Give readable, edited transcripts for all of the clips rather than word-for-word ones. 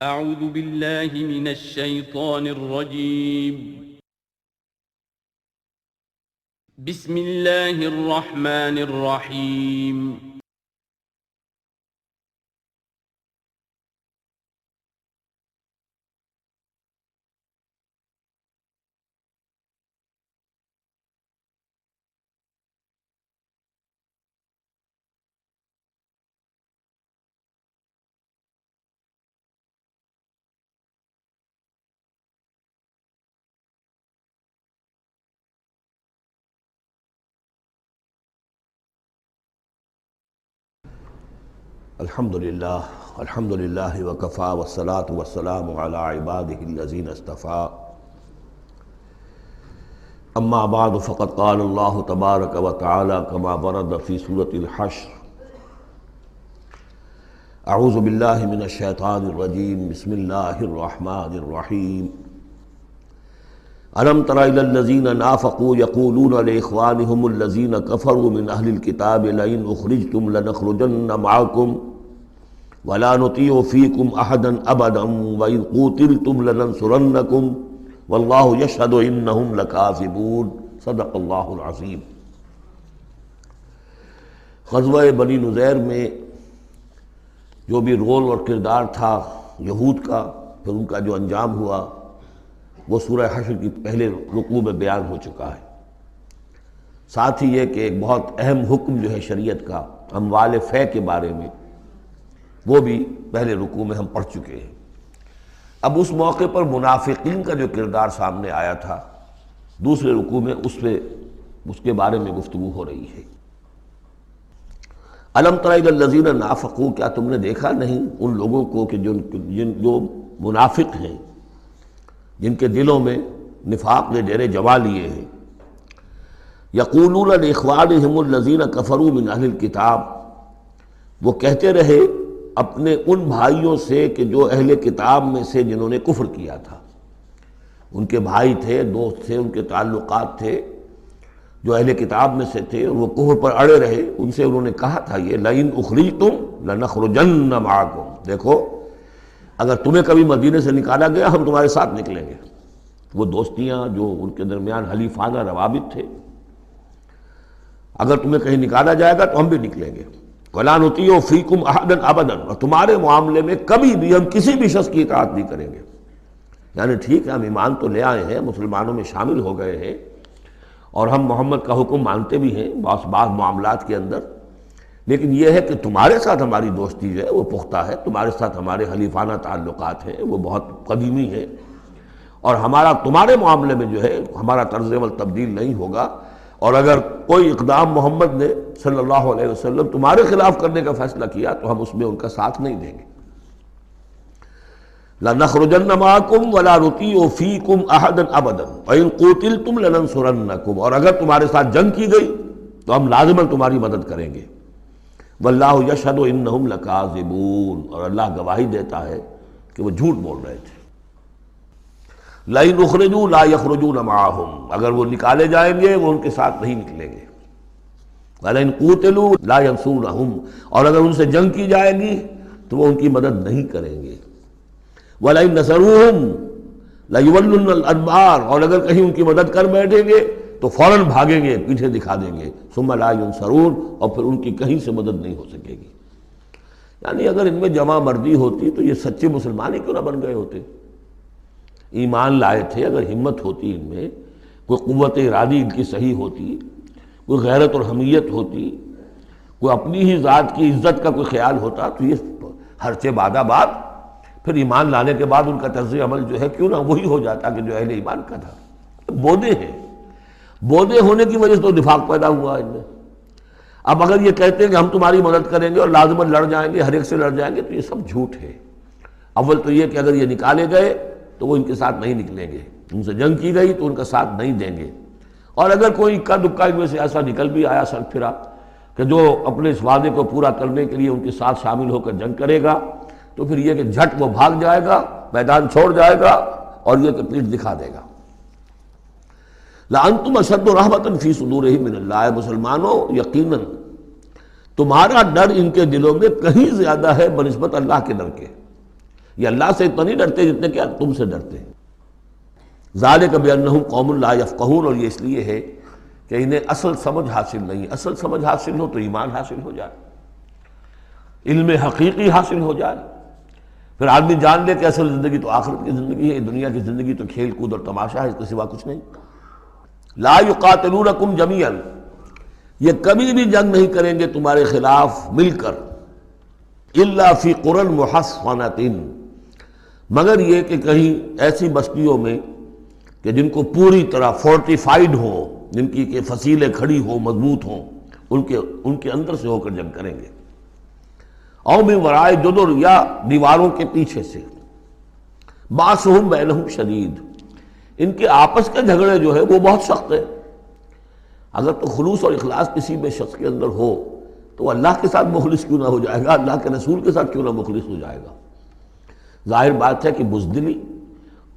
اعوذ باللہ من الشیطان الرجیم بسم اللہ الرحمن الرحیم الحمدللہ الحمدللہ وکفا والصلاة والسلام علی عبادہ الذین اصطفیٰ اما بعد فقد قال اللہ تبارک وتعالی کما ورد فی سورۃ الحشر اعوذ باللہ من الشیطان الرجیم بسم اللہ الرحمن الرحیم الم تر الی الذین نافقوا یقولون لاخوانهم الذین کفروا من اہل الکتاب لئن اخرجتم لنخرجن معکم ولا نطیع فیکم احدا ابدا وإن قوتلتم لننصرنکم واللہ یشہد انہم لکاذبون صدق اللہ العظیم۔ غزوہ بنی نذیر میں جو بھی رول اور کردار تھا یہود کا، پھر ان کا جو انجام ہوا، وہ سورہ حشر کی پہلے رکوع میں بیان ہو چکا ہے۔ ساتھ ہی یہ کہ ایک بہت اہم حکم جو ہے شریعت کا اموال فے کے بارے میں، وہ بھی پہلے رکوع میں ہم پڑھ چکے ہیں۔ اب اس موقع پر منافقین کا جو کردار سامنے آیا تھا، دوسرے رکوع میں اس کے بارے میں گفتگو ہو رہی ہے۔ الم تر الی الذین نافقوا، کیا تم نے دیکھا نہیں ان لوگوں کو کہ جو منافق ہیں، جن کے دلوں میں نفاق نے ڈیرے جما لیے ہیں۔ یقولون لاخوانہم الذین کفروا من اہل الکتاب، وہ کہتے رہے اپنے ان بھائیوں سے کہ جو اہل کتاب میں سے جنہوں نے کفر کیا تھا، ان کے بھائی تھے، دوست تھے، ان کے تعلقات تھے جو اہل کتاب میں سے تھے، وہ کفر پر اڑے رہے۔ ان سے انہوں نے کہا تھا یہ لئن اخرجتم لنخرجن معکم، دیکھو اگر تمہیں کبھی مدینے سے نکالا گیا ہم تمہارے ساتھ نکلیں گے۔ وہ دوستیاں جو ان کے درمیان حلیفانہ روابط تھے، اگر تمہیں کہیں نکالا جائے گا تو ہم بھی نکلیں گے۔ وَلَا نُطِيعُ فِيكُمْ أَحَدًا أَبَدًا، اور تمہارے معاملے میں کبھی بھی ہم کسی بھی شخص کی اطاعت نہیں کریں گے۔ یعنی ٹھیک ہے ہم ایمان تو لے آئے ہیں، مسلمانوں میں شامل ہو گئے ہیں، اور ہم محمد کا حکم مانتے بھی ہیں بعض معاملات کے اندر، لیکن یہ ہے کہ تمہارے ساتھ ہماری دوستی جو ہے وہ پختہ ہے، تمہارے ساتھ ہمارے حلیفانہ تعلقات ہیں وہ بہت قدیمی ہیں، اور ہمارا تمہارے معاملے میں جو ہے ہمارا طرز عمل تبدیل نہیں ہوگا، اور اگر کوئی اقدام محمد نے صلی اللہ علیہ وسلم تمہارے خلاف کرنے کا فیصلہ کیا تو ہم اس میں ان کا ساتھ نہیں دیں گے۔ لَنَخْرُجَنَّ مَعَكُمْ وَلَا نُطِيعُ فِيكُمْ أَحَدًا أَبَدًا وَإِن قُوتِلْتُمْ لَنَنصُرَنَّكُمْ، اور اگر تمہارے ساتھ جنگ کی گئی تو ہم لازماً تمہاری مدد کریں گے۔ وَاللَّهُ يَشْهَدُ إِنَّهُمْ لَكَاذِبُونَ، اور اللہ گواہی دیتا ہے کہ وہ جھوٹ بول رہے تھے۔ لَئِنْ أُخْرِجُوا لَا يَخْرُجُونَ مَعَهُمْ، اگر وہ نکالے جائیں گے وہ ان کے ساتھ نہیں نکلیں گے۔ وَلَئِنْ قُوتِلُوا لَا يَنْصُرُونَهُمْ، اور اگر ان سے جنگ کی جائے گی تو وہ ان کی مدد نہیں کریں گے۔ وَلَئِنْ نَصَرُوهُمْ لَيُوَلُّنَّ الْأَدْبَارَ، اور اگر کہیں ان کی مدد کر بیٹھیں گے تو فوراً بھاگیں گے، پیچھے دکھا دیں گے۔ ثُمَّ لَا يُنْصَرُونَ، اور پھر ان کی کہیں سے مدد نہیں ہو سکے گی۔ یعنی اگر ان میں جمع مردی ہوتی تو یہ سچے مسلمان ہی کیوں نہ بن گئے ہوتے؟ ایمان لائے تھے، اگر ہمت ہوتی ان میں، کوئی قوت ارادی ان کی صحیح ہوتی، کوئی غیرت اور حمیت ہوتی، کوئی اپنی ہی ذات کی عزت کا کوئی خیال ہوتا، تو یہ ہرچہ بادہ باد پھر ایمان لانے کے بعد ان کا طرز عمل جو ہے کیوں نہ وہی ہو جاتا کہ جو اہل ایمان کا تھا۔ بودے ہیں، بودے ہونے کی وجہ سے تو نفاق پیدا ہوا ان میں۔ اب اگر یہ کہتے ہیں کہ ہم تمہاری مدد کریں گے اور لازماً لڑ جائیں گے، ہر ایک سے لڑ جائیں گے، تو یہ سب جھوٹ ہے۔ اول تو یہ کہ اگر یہ نکالے گئے تو وہ ان کے ساتھ نہیں نکلیں گے، ان سے جنگ کی گئی تو ان کا ساتھ نہیں دیں گے، اور اگر کوئی اکا دکا ان میں سے ایسا نکل بھی آیا سر پھرا کہ جو اپنے اس وعدے کو پورا کرنے کے لیے ان کے ساتھ شامل ہو کر جنگ کرے گا، تو پھر یہ کہ جھٹ وہ بھاگ جائے گا، میدان چھوڑ جائے گا، اور یہ کہ پیٹھ دکھا دے گا۔ لَأَنْتُمْ أَشَدُّ رَهْبَةً فِي صُدُورِهِم مِّنَ اللَّهِ، مسلمانوں یقیناً تمہارا ڈر ان کے دلوں میں کہیں زیادہ ہے بنسبت اللہ کے ڈر کے۔ یہ اللہ سے اتنا نہیں ڈرتے جتنے کہ تم سے ڈرتے ہیں۔ ذالک بانہم قوم لا یفقہون، اور یہ اس لیے ہے کہ انہیں اصل سمجھ حاصل نہیں۔ اصل سمجھ حاصل ہو تو ایمان حاصل ہو جائے، علم حقیقی حاصل ہو جائے، پھر آدمی جان لے کہ اصل زندگی تو آخرت کی زندگی ہے، دنیا کی زندگی تو کھیل کود اور تماشا ہے، اس کے سوا کچھ نہیں۔ لا یقاتلونکم جمیعا، یہ کبھی بھی جنگ نہیں کریں گے تمہارے خلاف مل کر، الا فی قری محصنۃ، مگر یہ کہ کہیں ایسی بستیوں میں کہ جن کو پوری طرح فورٹیفائیڈ ہوں، جن کی کہ فصیلیں کھڑی ہوں، مضبوط ہوں، ان کے اندر سے ہو کر جنگ کریں گے۔ او من ورائے جدر، یا دیواروں کے پیچھے سے۔ باسہم بینہم شدید، ان کے آپس کے جھگڑے جو ہے وہ بہت سخت ہے۔ اگر تو خلوص اور اخلاص کسی بھی شخص کے اندر ہو تو اللہ کے ساتھ مخلص کیوں نہ ہو جائے گا، اللہ کے رسول کے ساتھ کیوں نہ مخلص ہو جائے گا۔ ظاہر بات ہے کہ بزدلی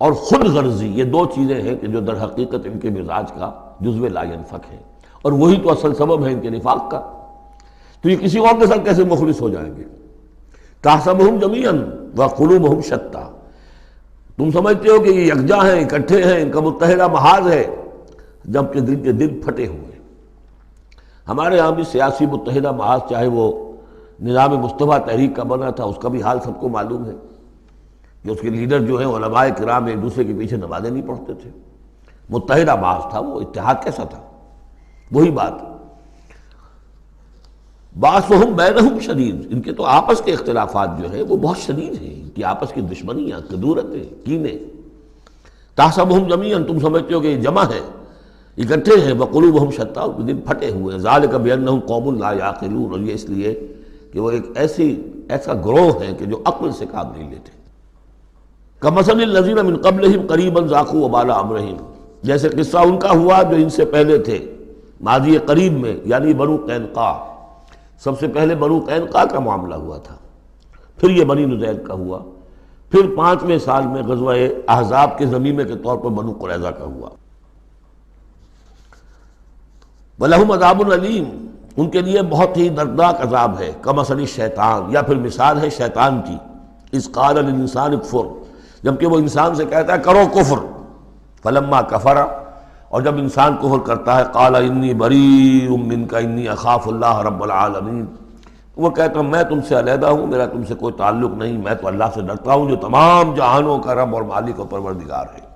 اور خود غرضی، یہ دو چیزیں ہیں کہ جو در حقیقت ان کے مزاج کا جزو لا ینفک ہے، اور وہی تو اصل سبب ہے ان کے نفاق کا۔ تو یہ کسی اور کے ساتھ کیسے مخلص ہو جائیں گے؟ تحسبہم جمیعا وقلوبہم شتیٰ، تم سمجھتے ہو کہ یہ یکجا ہیں، اکٹھے ہیں، ان کا متحدہ محاذ ہے، جبکہ دل کے دل پھٹے ہوئے۔ ہمارے ہاں بھی سیاسی متحدہ محاذ، چاہے وہ نظام مصطفیٰ تحریک کا بنا تھا، اس کا بھی حال سب کو معلوم ہے کہ اس کے لیڈر جو ہیں علماء کرام ایک دوسرے کے پیچھے نمازیں نہیں پڑھتے تھے۔ متحدہ محاذ تھا وہ، اتحاد کیسا تھا؟ وہی بات۔ باسہم بینہم شدید، ان کے تو آپس کے اختلافات جو ہیں وہ بہت شدید ہیں، ان کی آپس کی دشمنیاں، کدورتیں، کینے۔ تحسبہم جمیعا، تم سمجھتے ہو کہ یہ جمع ہے، اکٹھے ہیں، وقلوبہم شتیٰ، اور دل پھٹے ہوئے۔ ذالک بانہم قوم لا یعقلون، اور یہ اس لیے کہ وہ ایک ایسا گروہ ہے کہ جو عقل سے کام نہیں لیتے۔ کمثل الذین من قبلہم قریبا ذاقوا وبال امرہم، جیسے قصہ ان کا ہوا جو ان سے پہلے تھے ماضی قریب میں، یعنی بنو قینقاع۔ سب سے پہلے بنو قینقاع کا معاملہ ہوا تھا، پھر یہ بنی نذیر کا ہوا، پھر 5ویں سال میں غزوہ احزاب کے ضمیمے کے طور پر بنو قریظہ کا ہوا۔ وَلَهُمْ عَذَابٌ عَلِيمٌ، ان کے لیے بہت ہی دردناک عذاب ہے۔ کمثل الشیطان، یا پھر مثال ہے شیطان کی، اذ قال للانسان اکفر، جبکہ وہ انسان سے کہتا ہے کرو کفر، فلما کفر، اور جب انسان کفر کرتا ہے، قال انی بریء منک انی اخاف اللہ رب العالمین، وہ کہتا ہے میں تم سے علیحدہ ہوں، میرا تم سے کوئی تعلق نہیں، میں تو اللہ سے ڈرتا ہوں جو تمام جہانوں کا رب اور مالک و پروردگار ہے۔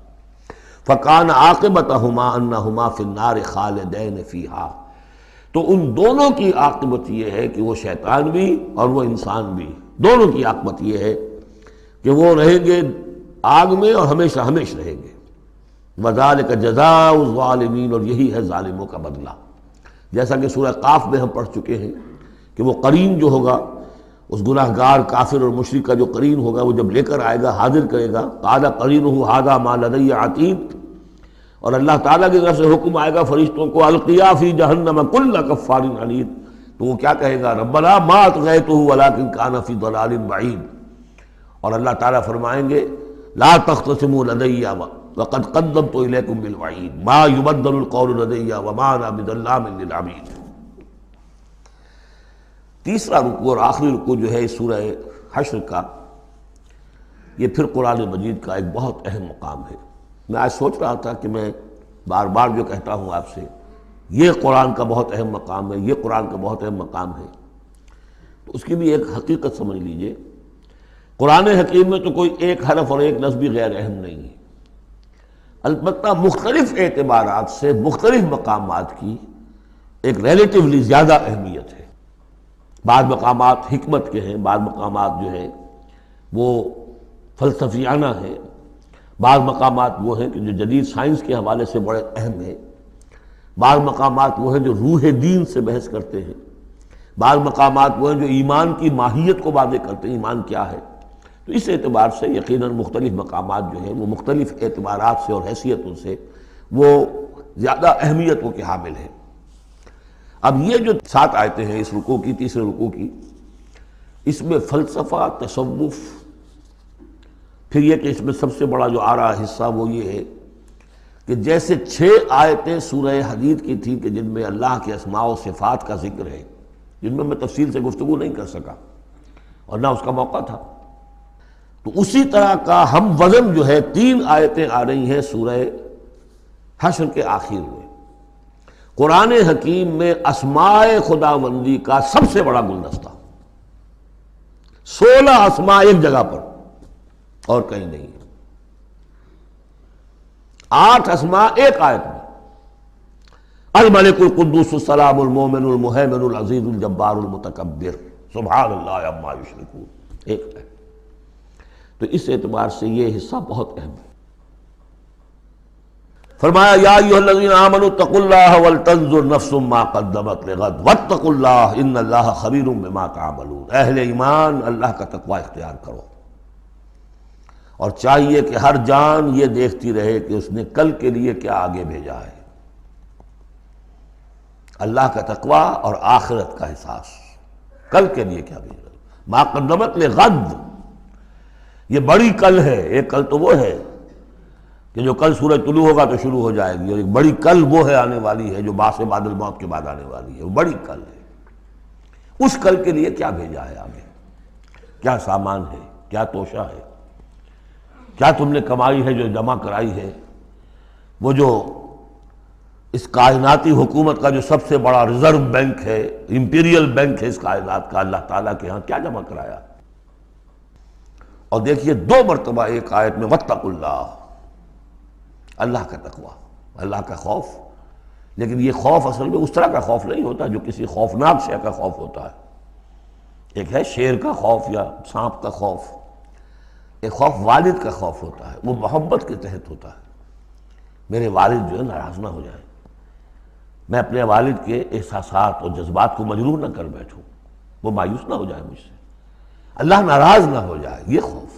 فکان عاقبتہما انہما فی النار خالدین فیہا، تو ان دونوں کی عاقبت یہ ہے کہ وہ شیطان بھی اور وہ انسان بھی، دونوں کی عاقبت یہ ہے کہ وہ رہیں گے آگ میں اور ہمیشہ ہمیشہ رہیں گے۔ وذالک جزاء الظالمین، اور یہی ہے ظالموں کا بدلہ، جیسا کہ سورہ قاف میں ہم پڑھ چکے ہیں کہ وہ قرین جو ہوگا، اس گناہ گار کافر اور مشرک کا جو قرین ہوگا، وہ جب لے کر آئے گا، حاضر کرے گا، قال قرینہ ھذا ما لدی عتید، اور اللہ تعالیٰ کی طرف سے حکم آئے گا فرشتوں کو، القیا فی جہنم کل کفار عنید، تو وہ کیا کہے گا؟ ربنا ما اطغیتہ ولکن کان فی ضلال بعید، اور اللہ تعالیٰ فرمائیں گے لا تختصموا لدی وقد قدمت الیکم بالوعید ما یبدل القول لدی وما انا بظلام للعبید۔ تیسرا رکوع اور آخری رکوع جو ہے اس سورہ حشر کا، یہ پھر قرآن مجید کا ایک بہت اہم مقام ہے۔ میں آج سوچ رہا تھا کہ میں بار بار جو کہتا ہوں آپ سے، یہ قرآن کا بہت اہم مقام ہے، یہ قرآن کا بہت اہم مقام ہے، تو اس کی بھی ایک حقیقت سمجھ لیجئے۔ قرآن حکیم میں تو کوئی ایک حرف اور ایک لفظ بھی غیر اہم نہیں ہے، البتہ مختلف اعتبارات سے مختلف مقامات کی ایک ریلیٹیولی زیادہ اہمیت ہے۔ بعض مقامات حکمت کے ہیں، بعض مقامات جو ہیں وہ فلسفیانہ ہیں، بعض مقامات وہ ہیں کہ جو جدید سائنس کے حوالے سے بڑے اہم ہیں، بعض مقامات وہ ہیں جو روح دین سے بحث کرتے ہیں، بعض مقامات وہ ہیں جو ایمان کی ماہیت کو واضح کرتے ہیں، ایمان کیا ہے۔ تو اس اعتبار سے یقیناً مختلف مقامات جو ہیں وہ مختلف اعتبارات سے اور حیثیتوں سے وہ زیادہ اہمیتوں کے حامل ہیں۔ اب یہ جو 7 آیتیں ہیں اس رکوع کی، تیسرے رکوع کی، اس میں فلسفہ، تصوف، پھر یہ کہ اس میں سب سے بڑا جو آ رہا حصہ وہ یہ ہے کہ جیسے 6 آیتیں سورہ حدید کی تھیں کہ جن میں اللہ کے اسماء و صفات کا ذکر ہے، جن میں تفصیل سے گفتگو نہیں کر سکا اور نہ اس کا موقع تھا، تو اسی طرح کا ہم وزن جو ہے 3 آیتیں آ رہی ہیں سورہ حشر کے آخر میں۔ قرآن حکیم میں اسماء خداوندی کا سب سے بڑا گلدستہ، 16 اسماء ایک جگہ پر اور کہیں نہیں، 8 اسماء ایک آیت میں، الملک القدوس السلام المومن المہیمن العزیز الجبار المتکبر سبحان اللہ عما یشرکون، ایک ہے۔ تو اس اعتبار سے یہ حصہ بہت اہم ہے۔ فرمایا یا ایھا الذین آمنوا اتقوا اللہ ولتنظر نفس ما قدمت لغد واتقوا اللہ ان اللہ خبیر بما تعملون، اہل ایمان اللہ کا تقوی اختیار کرو، اور چاہیے کہ ہر جان یہ دیکھتی رہے کہ اس نے کل کے لیے کیا آگے بھیجا ہے۔ اللہ کا تقوی اور آخرت کا احساس، کل کے لیے کیا بھیجا، ما قدمت لغد، یہ بڑی کل ہے۔ ایک کل تو وہ ہے کہ جو کل سورج طلوع ہوگا تو شروع ہو جائے گی، اور ایک بڑی کل وہ ہے آنے والی ہے جو بعث بعد الموت کے بعد آنے والی ہے، وہ بڑی کل ہے۔ اس کل کے لیے کیا بھیجا ہے آگے، کیا سامان ہے، کیا توشہ ہے، کیا تم نے کمائی ہے جو جمع کرائی ہے، وہ جو اس کائناتی حکومت کا جو سب سے بڑا ریزرو بینک ہے، امپیریل بینک ہے اس کائنات کا، اللہ تعالیٰ کے ہاں کیا جمع کرایا۔ اور دیکھیے 2 مرتبہ ایک آیت میں واتقوا اللہ، اللہ کا تقوی، اللہ کا خوف۔ لیکن یہ خوف اصل میں اس طرح کا خوف نہیں ہوتا جو کسی خوفناک شے کا خوف ہوتا ہے۔ ایک ہے شیر کا خوف یا سانپ کا خوف، ایک خوف والد کا خوف ہوتا ہے، وہ محبت کے تحت ہوتا ہے۔ میرے والد جو ہے ناراض نہ ہو جائیں، میں اپنے والد کے احساسات اور جذبات کو مجروح نہ کر بیٹھوں، وہ مایوس نہ ہو جائے مجھ سے، اللہ ناراض نہ ہو جائے، یہ خوف۔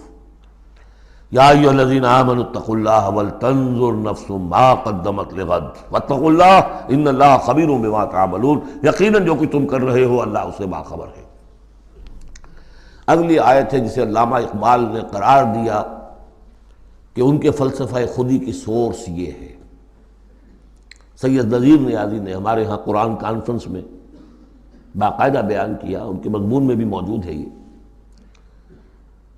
یا ایھا الذین آمنوا اتقوا اللہ ولتنظر نفس ما قدمت لغد واتقوا اللہ ان اللہ خبیر بما تعملون، یقیناً جو کچھ تم کر رہے ہو اللہ اسے باخبر ہے۔ اگلی آیت ہے جسے علامہ اقبال نے قرار دیا کہ ان کے فلسفہ خودی کی سورس یہ ہے۔ سید نذیر نیازی نے ہمارے ہاں قرآن کانفرنس میں باقاعدہ بیان کیا، ان کے مضمون میں بھی موجود ہے یہ،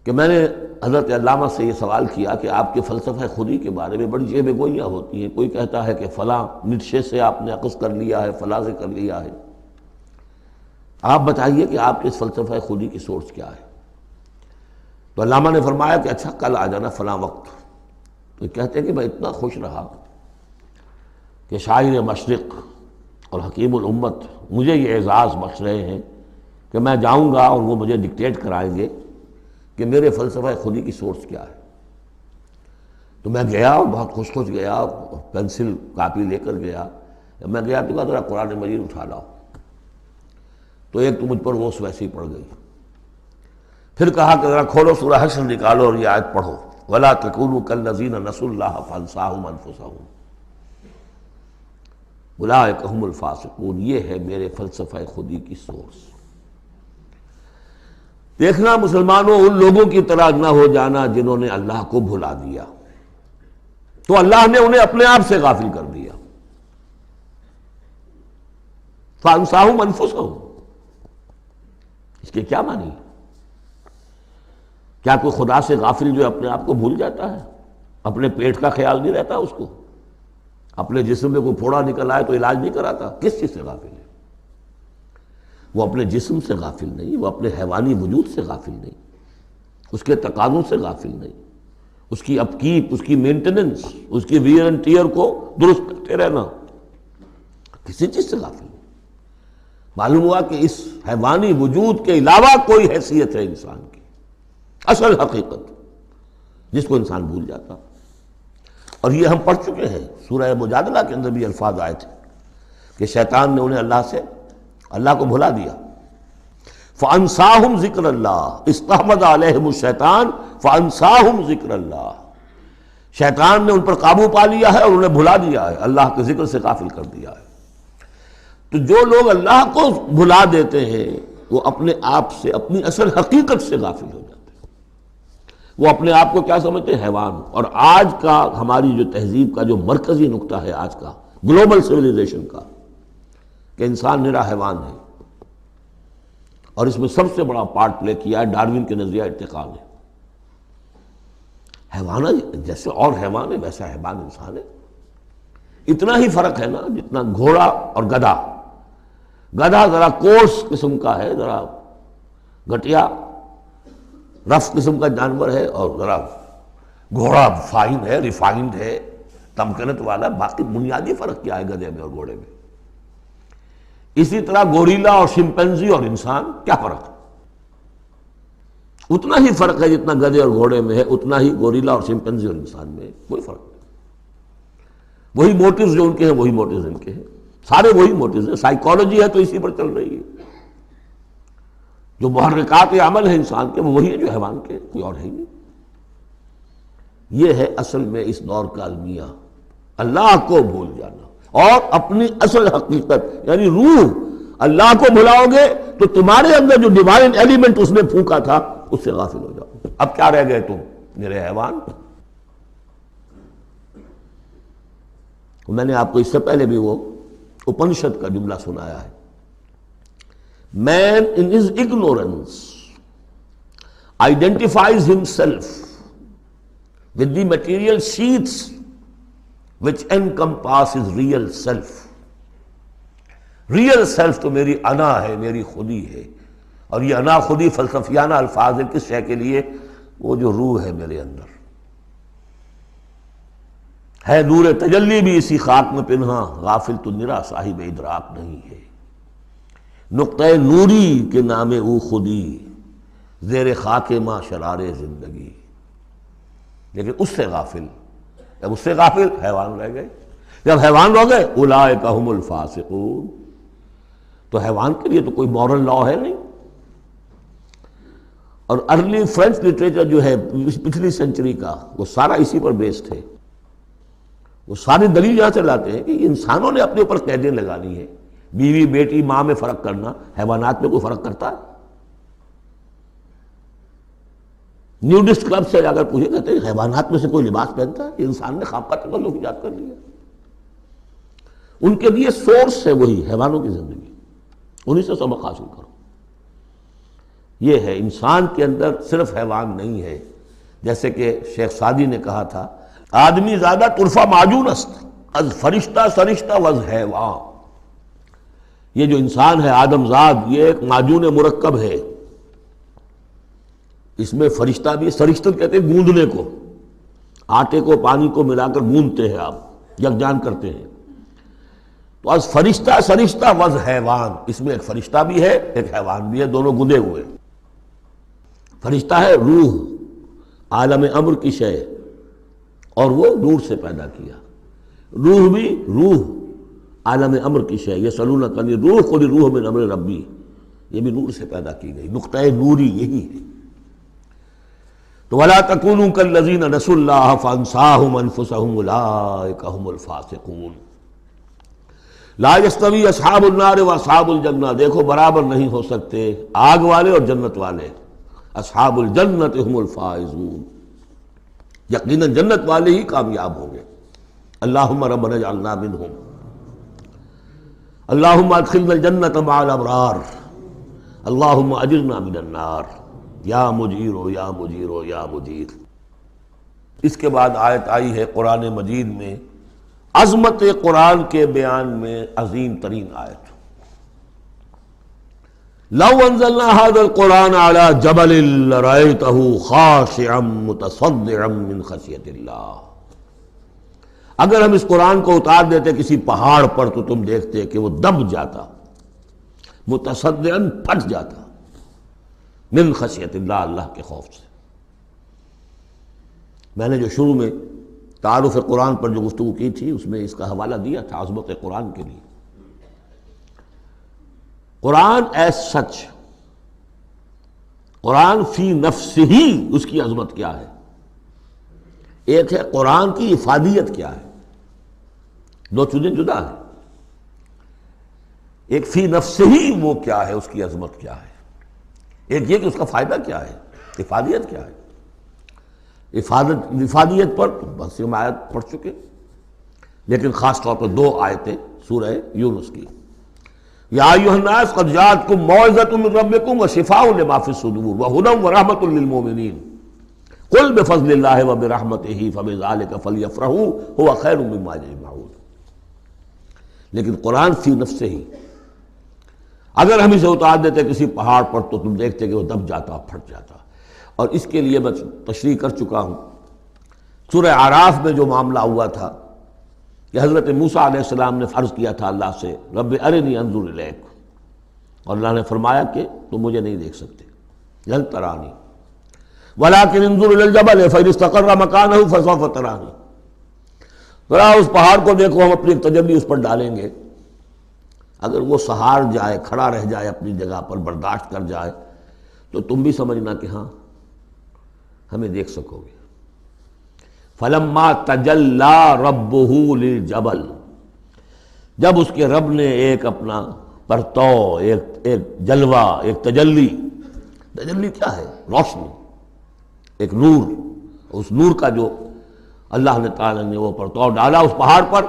کہ میں نے حضرت علامہ سے یہ سوال کیا کہ آپ کے فلسفہ خودی کے بارے میں بڑی جیب گوئیاں ہوتی ہیں، کوئی کہتا ہے کہ فلاں نیٹشے سے آپ نے اخذ کر لیا ہے، فلاں سے کر لیا ہے، آپ بتائیے کہ آپ کے اس فلسفہ خودی کی سورس کیا ہے۔ تو علامہ نے فرمایا کہ اچھا کل آ جانا فلاں وقت۔ تو کہتے ہیں کہ میں اتنا خوش رہا کہ شاعر مشرق اور حکیم الامت مجھے یہ اعزاز بخش رہے ہیں کہ میں جاؤں گا اور وہ مجھے ڈکٹیٹ کرائیں گے کہ میرے فلسفہ خودی کی سورس کیا ہے۔ تو میں گیا اور بہت خوش خوش گیا، پینسل کاپی لے کر گیا۔ جب میں گیا تو کہا ذرا قرآن مجید اٹھا لاؤ، تو ایک تو مجھ پر وہ ویسے ہی پڑ گئی۔ پھر کہا کہ ذرا کھولو سورہ حشر نکالو اور یہ آیت پڑھو، وَلَا تَكُونُوا كَالَّذِينَ نَسُوا اللَّهَ فَأَنسَاهُمْ أَنفُسَهُمْ اولئک هم الفاسقون۔ یہ ہے میرے فلسفہ خودی کی سورس۔ دیکھنا مسلمانوں، ان لوگوں کی طرح نہ ہو جانا جنہوں نے اللہ کو بھلا دیا، تو اللہ نے انہیں اپنے آپ سے غافل کر دیا۔ فَأَنسَاهُمْ أَنفُسَهُمْ، اس کے کیا معنی؟ کیا کوئی خدا سے غافل جو اپنے آپ کو بھول جاتا ہے؟ اپنے پیٹ کا خیال نہیں رہتا اس کو؟ اپنے جسم میں کوئی پھوڑا نکل آئے تو علاج نہیں کراتا؟ کس چیز سے غافل ہے؟ وہ اپنے جسم سے غافل نہیں، وہ اپنے حیوانی وجود سے غافل نہیں، اس کے تقاضوں سے غافل نہیں، اس کی اپکیپ، اس کی مینٹیننس، اس کی ویئر اینڈ ٹیئر کو درست کرتے رہنا، کسی چیز سے غافل نہیں۔ معلوم ہوا کہ اس حیوانی وجود کے علاوہ کوئی حیثیت ہے انسان کی، اصل حقیقت جس کو انسان بھول جاتا۔ اور یہ ہم پڑھ چکے ہیں، سورہ مجادلہ کے اندر بھی الفاظ آئے تھے کہ شیطان نے انہیں اللہ کو بھلا دیا۔ فَأَنسَاهُمْ ذِكْرَ اللَّهِ، اسْتَحْوَذَ عَلَيْهِمُ الشَّيْطَانُ فَأَنسَاهُمْ ذِكْرَ اللَّهِ، شیطان نے ان پر قابو پا لیا ہے اور انہیں بھلا دیا ہے، اللہ کے ذکر سے غافل کر دیا ہے۔ تو جو لوگ اللہ کو بھلا دیتے ہیں وہ اپنے آپ سے، اپنی اصل حقیقت سے غافل ہو جاتے ہیں۔ وہ اپنے آپ کو کیا سمجھتے ہیں؟ حیوان۔ اور آج کا ہماری جو تہذیب کا جو مرکزی نقطہ ہے آج کا گلوبل سویلائزیشن کا، کہ انسان نرا حیوان ہے، اور اس میں سب سے بڑا پارٹ پلے کیا ہے ڈاروین کے نظریہ ارتقاء نے۔ حیوان جیسے اور حیوان ہے ویسا حیوان انسان ہے. اتنا ہی فرق ہے نا جتنا گھوڑا اور گدھا. گدھا ذرا کورس قسم کا ہے، ذرا گھٹیا رف قسم کا جانور ہے، اور ذرا گھوڑا فائن ہے، ریفائنڈ ہے، تمکنت والا. باقی بنیادی فرق کیا ہے گدھے میں اور گھوڑے میں؟ اسی طرح گوریلا اور شمپینزی اور انسان، کیا فرق ہے؟ اتنا ہی فرق ہے جتنا گدھے اور گھوڑے میں ہے، اتنا ہی گوریلا اور شمپینزی اور انسان میں ہے. کوئی فرق نہیں. وہی موٹیوز جو ان کے ہیں وہی موٹیوز ان کے ہیں، سارے وہی موٹیوز ہیں. سائیکالوجی ہے تو اسی پر چل رہی ہے. جو محرکات عمل ہے انسان کے وہ وہی ہے جو حیوان کے، کوئی اور ہے ہی نہیں. یہ ہے اصل میں اس دور کا المیہ، اللہ کو بھول جانا اور اپنی اصل حقیقت یعنی روح. اللہ کو بھلاؤ گے تو تمہارے اندر جو ڈیوائن ایلیمنٹ اس نے پھونکا تھا اس سے غافل ہو جاؤ. اب کیا رہ گئے تم میرے حیوان؟ میں نے آپ کو اس سے پہلے بھی وہ اپنشد کا جملہ سنایا ہے. Man in his ignorance identifies himself with the material sheaths which encompass his real self. Real self تو میری انا ہے، میری خودی ہے. اور یہ انا خودی فلسفیانہ الفاظ ہے کس شے کے لیے؟ وہ جو روح ہے میرے اندر ہے، نور تجلی بھی اسی خاک میں پنہاں، غافل تو نرا صاحب ادراک نہیں ہے. نقطہ نوری کے نام او خودی، زیر خاک ماں شرار زندگی. لیکن اس سے غافل، جب اس سے غافل حیوان رہ گئے. جب حیوان رہ گئے اولئک ھم الفاسقون. تو حیوان کے لیے تو کوئی مورل لا ہے نہیں. اور ارلی فرینچ لٹریچر جو ہے پچھلی سینچری کا وہ سارا اسی پر بیسڈ ہے. وہ ساری دلیل یہاں سے لاتے ہیں کہ انسانوں نے اپنے اوپر قیدیں لگانی ہے. بیوی بیٹی ماں میں فرق کرنا، حیوانات میں کوئی فرق کرتا ہے؟ نیوڈسٹ کلب سے اگر پوچھے کہتے ہیں حیوانات میں سے کوئی لباس پہنتا ہے؟ انسان نے خواب کا تکلف ایجاد کر لیا. ان کے لیے سورس ہے وہی حیوانوں کی زندگی، انہی سے سبق حاصل کرو. یہ ہے انسان کے اندر صرف حیوان نہیں ہے. جیسے کہ شیخ سعدی نے کہا تھا آدمی زیادہ طرفہ معجون است از فرشتہ سرشتہ وز حیوان. یہ جو انسان ہے آدم زاد یہ ایک معجون مرکب ہے. اس میں فرشتہ بھی، سرشتہ کہتے ہیں گوندنے کو، آٹے کو پانی کو ملا کر گوندتے ہیں آپ، یکجان کرتے ہیں. تو از فرشتہ سرشتہ وز حیوان، اس میں ایک فرشتہ بھی ہے ایک حیوان بھی ہے، دونوں گندے ہوئے. فرشتہ ہے روح، عالم امر کی شے، اور وہ نور سے پیدا کیا. روح بھی روح عالم امر کی شے، یہ سلونک عن الروح قل الروح من امر ربی، یہ بھی نور سے پیدا کی گئی. نقطہ نوری یہی ہے. تو وَلَا تَكُونُوا كَالَّذِينَ نَسُوا اللَّهَ فَأَنسَاهُمْ أَنفُسَهُمْ أُولَٰئِكَ هُمُ الْفَاسِقُونَ. لا يستوی اصحاب النار و اصحاب الجنہ، دیکھو برابر نہیں ہو سکتے آگ والے اور جنت والے. اصحاب الجنت هم الفائزون، یقیناً جنت والے ہی کامیاب ہوں گے. اللہم ربنا اجعلنا منہم، اللہم ادخلنا الجنت مع الابرار، اللہم اجرنا من النار یا مجیرو یا مجیرو یا مجیر. اس کے بعد آیت آئی ہے قرآن مجید میں عظمت قرآن کے بیان میں عظیم ترین آیت. لو انزلنا هذا القرآن على جبل لرأيته خاشعا متصدعا من خشیۃ اللہ. اگر ہم اس قرآن کو اتار دیتے کسی پہاڑ پر تو تم دیکھتے کہ وہ دب جاتا، متصدعا پھٹ جاتا، من خشیۃ اللہ، اللہ کے خوف سے. میں نے جو شروع میں تعارف قرآن پر جو گفتگو کی تھی اس میں اس کا حوالہ دیا تھا عظمت قرآن کے لیے. قرآن ایز سچ، قرآن فی نفسہ ہی اس کی عظمت کیا ہے. ایک ہے قرآن کی افادیت کیا ہے، دو چیزیں جدا ہیں. ایک فی نفسہ ہی وہ کیا ہے، اس کی عظمت کیا ہے. ایک یہ کہ اس کا فائدہ کیا ہے، افادیت کیا ہے. افادیت پر بہت سی ہم آیت پڑھ چکے، لیکن خاص طور پر دو آیتیں سورہ یونس کی. یا ایھا الناس قد جاءتکم موعظۃ من ربکم وشفاء لما فی الصدور وہدی ورحمۃ للمؤمنین قل بفضل اللہ وبرحمتہ فبذلک فلیفرحوا هو خیر مما یجمعون۔ لیکن قرآن فی نفسہ ہی اگر ہم اسے اتار دیتے کسی پہاڑ پر تو تم دیکھتے کہ وہ دب جاتا، پھٹ جاتا۔ اور اس کے لیے میں تشریح کر چکا ہوں، سورہ اعراف میں جو معاملہ ہوا تھا کہ حضرت موسیٰ علیہ السلام نے عرض کیا تھا اللہ سے رب ارنی انظر الیک، اور اللہ نے فرمایا کہ تم مجھے نہیں دیکھ سکتے، لن ترانی ولکن انظر الی الجبل فإن استقر مکانہ فسوف ترانی، ذرا اس پہاڑ کو دیکھو، ہم اپنی تجلی اس پر ڈالیں گے، اگر وہ سہار جائے، کھڑا رہ جائے اپنی جگہ پر، برداشت کر جائے، تو تم بھی سمجھنا کہ ہاں ہمیں دیکھ سکو گے۔ فلما تجلی ربہ للجبل، جب اس کے رب نے ایک اپنا پرتو، ایک جلوہ، ایک تجلی کیا ہے؟ روشنی، ایک نور، اس نور کا جو اللہ نے تعالی نے وہ پرتو ڈالا اس پہاڑ پر،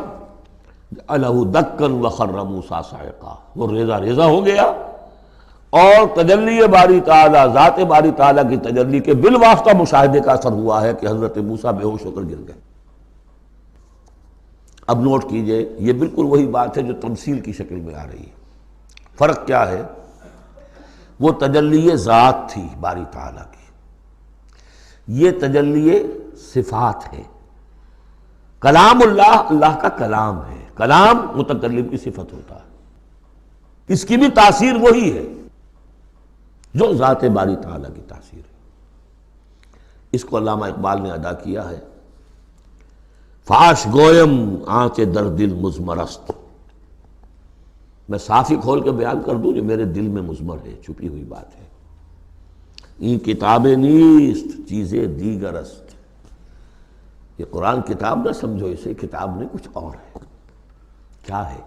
جعلہ دکا وخر موسیٰ صعقا، وہ ریزہ ریزہ ہو گیا، اور تجلی باری تعالیٰ، ذات باری تعالیٰ کی تجلی کے بالواسطہ مشاہدے کا اثر ہوا ہے کہ حضرت موسیٰ بے ہوش ہو کر گر گئے۔ اب نوٹ کیجئے، یہ بالکل وہی بات ہے جو تمثیل کی شکل میں آ رہی ہے۔ فرق کیا ہے؟ وہ تجلی ذات تھی باری تعالیٰ کی، یہ تجلی صفات ہے۔ کلام اللہ، اللہ کا کلام ہے، کلام متکلم کی صفت ہوتا ہے، اس کی بھی تاثیر وہی ہے جو ذات باری تعالیٰ کی تاثیر ہے۔ اس کو علامہ اقبال نے ادا کیا ہے، فاش گویم آنچ در دل مضمرست، میں صافی کھول کے بیان کر دوں جو میرے دل میں مضمر ہے، چھپی ہوئی بات ہے۔ این کتابیں نیست چیزیں دیگر است، یہ قرآن کتاب نہ سمجھو اسے، کتاب نہیں کچھ اور ہے۔ کیا ہے؟